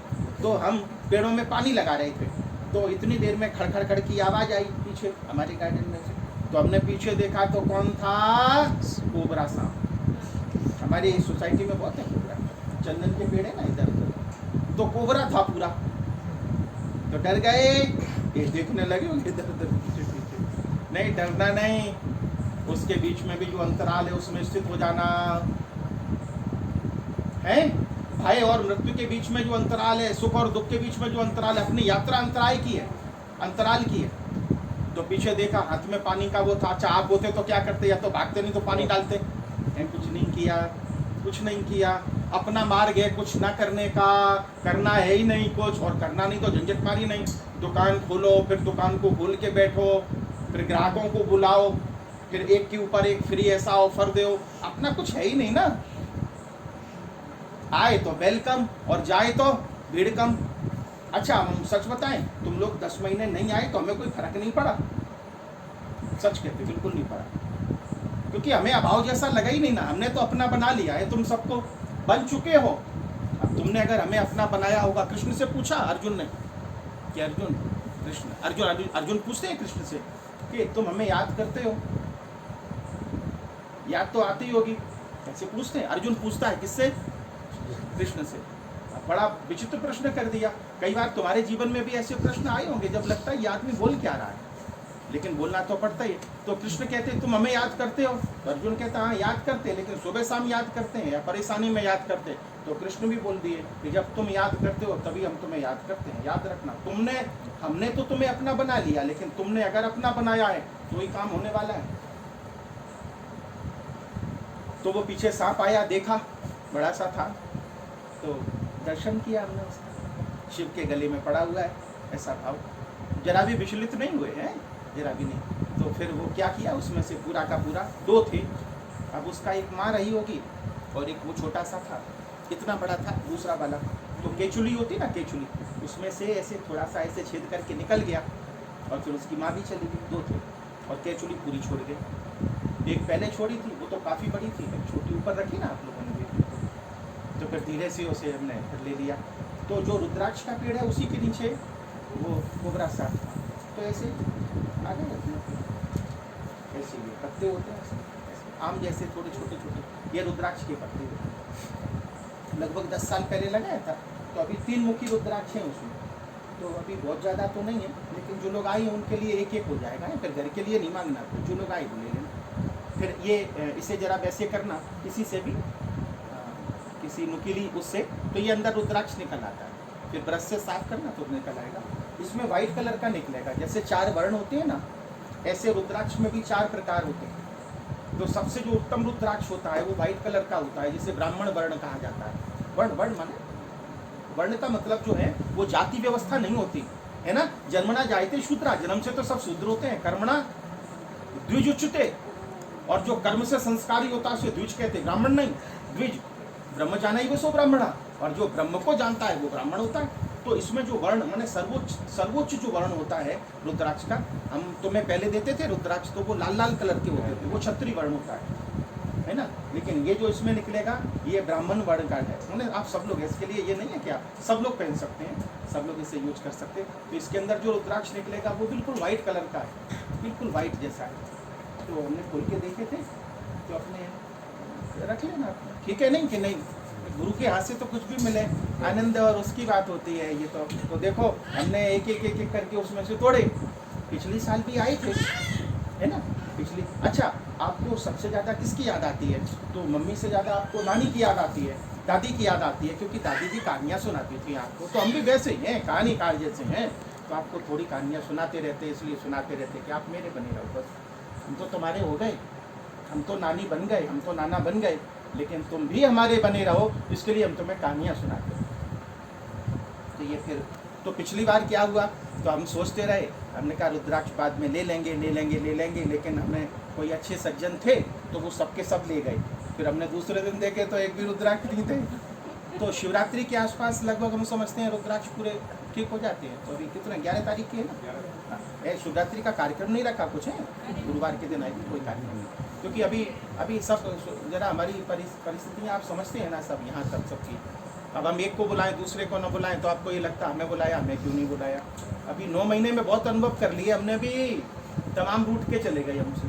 तो हम पेड़ों में पानी लगा रहे थे, तो इतनी देर में खड़खड़ खड़ की आवाज़ आई पीछे हमारे गार्डन में से। तो हमने पीछे देखा तो कौन था? कोबरा सांप। हमारी सोसाइटी में बहुत है कोबरा, चंदन के पेड़ है ना इधर उधर, तो कोबरा था पूरा। तो डर गए, ये देखने लगे इधर उधर पीछे पीछे। नहीं डरना नहीं, उसके बीच में भी जो अंतराल है उसमें स्थित हो जाना है। भय और मृत्यु के बीच में जो अंतराल है, सुख और दुख के बीच में जो अंतराल है, अपनी यात्रा अंतराल की है, अंतराल की है। तो पीछे देखा हाथ में पानी का वो था। अच्छा आप होते तो क्या करते? या तो भागते, नहीं तो पानी डालते। कुछ नहीं किया, अपना मार्ग है कुछ ना करने का, करना है ही नहीं कुछ, और करना नहीं तो झंझट मारी नहीं। दुकान खोलो, फिर दुकान को खोल के बैठो, फिर ग्राहकों को बुलाओ, फिर एक के ऊपर एक फ्री ऐसा ऑफर दो। अपना कुछ है ही नहीं ना। आए तो वेलकम और जाए तो भीड़ कम। अच्छा हम सच बताएं, तुम लोग 10 महीने नहीं आए तो हमें कोई फर्क नहीं पड़ा। सच कहते, बिल्कुल नहीं पड़ा, क्योंकि हमें अभाव जैसा लगा ही नहीं ना। हमने तो अपना बना लिया है, तुम सबको बन चुके हो। अब तुमने अगर हमें अपना बनाया होगा, कृष्ण से पूछा अर्जुन ने कि अर्जुन पूछते हैं कृष्ण से कि तुम हमें याद करते हो? याद तो आती होगी, कैसे पूछते हैं? अर्जुन पूछता है किससे? कृष्ण से। बड़ा विचित्र प्रश्न कर दिया। कई बार तुम्हारे जीवन में भी ऐसे प्रश्न आए होंगे जब लगता है ये आदमी बोल क्या रहा है, लेकिन बोलना तो पड़ता ही। तो कृष्ण कहते तुम हमें याद करते हो? तो अर्जुन कहता हाँ याद करते, लेकिन सुबह शाम याद करते हैं या परेशानी में याद करते। तो कृष्ण भी बोल दिए कि जब तुम याद करते हो तभी हम तुम्हें याद करते हैं। याद रखना, हमने तो तुम्हें अपना बना लिया, लेकिन तुमने अगर अपना बनाया है तो ही काम होने वाला है। तो वो पीछे सांप आया, देखा बड़ा सा था, तो दर्शन किया हमने उसका। शिव के गले में पड़ा हुआ है, ऐसा भाव। जरा भी विचलित नहीं हुए हैं, जरा भी नहीं। तो फिर वो क्या किया, उसमें से पूरा का पूरा 2 थे। अब उसका एक माँ रही होगी और एक वो छोटा सा था, इतना बड़ा था दूसरा वाला। तो केचुली होती ना, केचुली, उसमें से ऐसे थोड़ा सा ऐसे छेद करके निकल गया और फिर उसकी माँ भी चली गई। 2 थे और केचुली पूरी छोड़ गई। एक पहले छोड़ी थी, वो तो काफ़ी बड़ी थी, छोटी ऊपर रखी ना आप लोगों ने देखी। तो फिर धीरे से उसे हमने फिर ले लिया। तो जो रुद्राक्ष का पेड़ है उसी के नीचे वो कोबरा साथ था। तो ऐसे आगे ऐसे ये पत्ते होते हैं, ऐसे आम जैसे थोड़े छोटे छोटे, ये रुद्राक्ष के पत्ते होते हैं। लगभग 10 साल पहले लगाया था। तो अभी 3 मुखी रुद्राक्ष हैं उसमें। तो अभी बहुत ज़्यादा तो नहीं है, लेकिन जो लोग आए हैं उनके लिए एक एक हो जाएगा। फिर घर के लिए नहीं मांगना, तो जो लोग आए वो ले लेना। फिर ये इसे जरा वैसे करना किसी से भी, किसी नुकीली उससे, तो ये अंदर रुद्राक्ष निकल आता है। फिर ब्रश से साफ करना तो निकल आएगा। इसमें वाइट कलर का निकलेगा। जैसे 4 वर्ण होते हैं ना, ऐसे रुद्राक्ष में भी 4 प्रकार होते हैं। तो सबसे जो उत्तम रुद्राक्ष होता है वो वाइट कलर का होता है, जिसे ब्राह्मण वर्ण कहा जाता है। वर्ण, वर्ण माने वर्ण का मतलब जो है वो जाति व्यवस्था नहीं होती है ना। जन्मना जायते शूद्रा, जन्म से तो सब शूद्र होते हैं। कर्मणा द्विज उच्चते, और जो कर्म से संस्कारी होता है उसे द्विज कहते हैं, ब्राह्मण नहीं। द्विज ब्रह्म जाना ही वो ब्राह्मणा, और जो ब्रह्म को जानता है वो ब्राह्मण होता है। तो इसमें जो वर्ण माने सर्वोच्च जो वर्ण होता है रुद्राक्ष का, हम तुम्हें पहले देते थे रुद्राक्ष, तो वो लाल लाल कलर के होते थे, वो क्षत्रिय वर्ण होता है ना। लेकिन ये जो इसमें निकलेगा ये ब्राह्मण वर्ण का है। मतलब आप सब लोग, इसके लिए ये नहीं है कि आप सब लोग पहन सकते हैं, सब लोग इसे यूज कर सकते हैं। तो इसके अंदर जो रुद्राक्ष निकलेगा वो बिल्कुल वाइट कलर का है, बिल्कुल वाइट जैसा है। तो हमने खोल के देखे थे, तो अपने रख लेना, ठीक है। नहीं कि नहीं, गुरु के हाथ से तो कुछ भी मिले, आनंद और उसकी बात होती है। ये तो देखो हमने एक एक करके उसमें से तोड़े। पिछली साल भी आए थे, है ना, पिछली। अच्छा, आपको सबसे ज़्यादा किसकी याद आती है? तो मम्मी से ज़्यादा आपको नानी की याद आती है, दादी की याद आती है, क्योंकि दादी जी कहानियाँ सुनाती थी आपको। तो हम भी वैसे ही हैं, कहानीकार जैसे हैं। तो आपको थोड़ी कहानियाँ सुनाते रहते, इसलिए सुनाते रहते कि आप मेरे बने रहो बस। हम तो तुम्हारे हो गए, हम तो नानी बन गए, हम तो नाना बन गए, लेकिन तुम भी हमारे बने रहो, इसके लिए हम तुम्हें कहानियाँ सुनाते हैं। तो ये फिर तो पिछली बार क्या हुआ, तो हम सोचते रहे, हमने कहा रुद्राक्ष बाद में ले लेंगे, लेकिन हमें कोई अच्छे सज्जन थे तो वो सबके सब ले गए। फिर हमने दूसरे दिन देखे तो एक भी रुद्राक्ष नहीं थे। तो शिवरात्रि के आसपास लगभग हम समझते हैं रुद्राक्ष पूरे ठीक हो जाते हैं। तो अभी कितने 11 तारीख की है ना, शिवरात्रि का कार्यक्रम नहीं रखा कुछ है, गुरुवार के दिन आएगी, कोई कार्यक्रम नहीं। क्योंकि अभी सब जरा हमारी परिस्थितियाँ आप समझते हैं ना, सब यहाँ तक सबकी। अब हम एक को बुलाएं दूसरे को न बुलाएं तो आपको ये लगता है हमें बुलाया, हमें क्यों नहीं बुलाया। अभी 9 महीने में बहुत अनुभव कर लिए हमने भी, तमाम रूट के चले गए, हमसे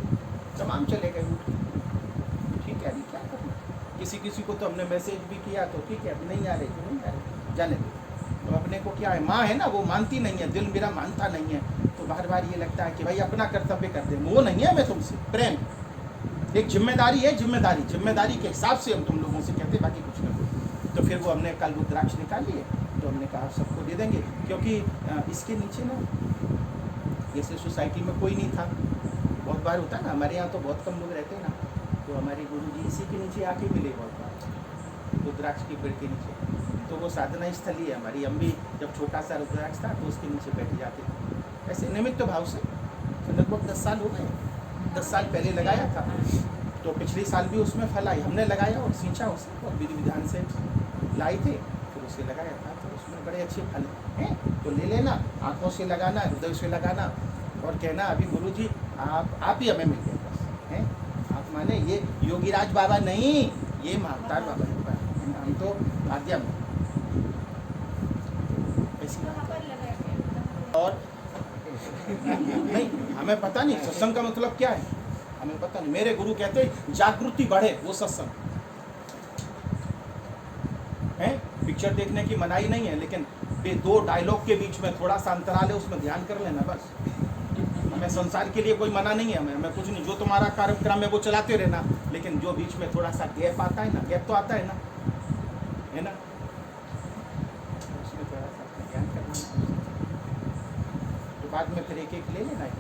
तमाम चले गए रूट। ठीक है, अभी क्या करना। किसी को तो हमने मैसेज भी किया तो ठीक है, अब नहीं आ रहे तो नहीं आ रहे, जाने दो। तो अपने को क्या है, माँ है ना, वो मानती नहीं है, दिल मेरा मानता नहीं है। तो बार बार ये लगता है कि भाई अपना कर्तव्य कर दे। वो नहीं है, मैं तुमसे प्रेम, एक जिम्मेदारी है, जिम्मेदारी के हिसाब से हम तुम लोगों से कहते, बाकी कुछ नहीं। तो फिर वो हमने कल रुद्राक्ष निकाल लिए, तो हमने कहा सबको दे देंगे, क्योंकि इसके नीचे ना जैसे सोसाइटी में कोई नहीं था। बहुत बार होता है ना, हमारे यहाँ तो बहुत कम लोग रहते हैं ना, तो हमारे गुरुजी इसी के नीचे आके मिले बहुत बार, रुद्राक्ष के पेड़ के नीचे। तो वो साधना स्थली है हमारी। हम भी जब छोटा सा रुद्राक्ष था तो उसके नीचे बैठ जाते थे, ऐसे निमित्त भाव से। तो लगभग 10 साल हो गए, 10 साल पहले लगाया था। तो पिछले साल भी उसमें फल आई, हमने लगाया और सींचा उसे, और विधि विधान से लाई थे, फिर उसे लगाया था। तो उसमें बड़े अच्छे फल हैं, तो ले लेना, आँखों से लगाना, हृदय से लगाना, और कहना अभी गुरुजी आप ही हमें मिल गए बस हैं। आप माने ये योगीराज बाबा नहीं, ये महावतार बाबा है, हम तो माध्यम ऐसी। और नहीं, हमें पता नहीं सत्संग का मतलब क्या है, हमें पता नहीं। मेरे गुरु कहते जागृति बढ़े, वो सत्संग है। पिक्चर देखने की मनाही नहीं है, लेकिन 2 डायलॉग के बीच में थोड़ा सा अंतराल है, उसमें ध्यान कर लेना बस। हमें संसार के लिए कोई मना नहीं है, हमें कुछ नहीं, जो तुम्हारा कार्यक्रम है वो चलाते रहना, लेकिन जो बीच में थोड़ा सा गैप आता है ना, गैप तो आता है ना, है ना, उसमें थोड़ा सा ध्यान करना। तो बाद में फिर एक ले लेना है।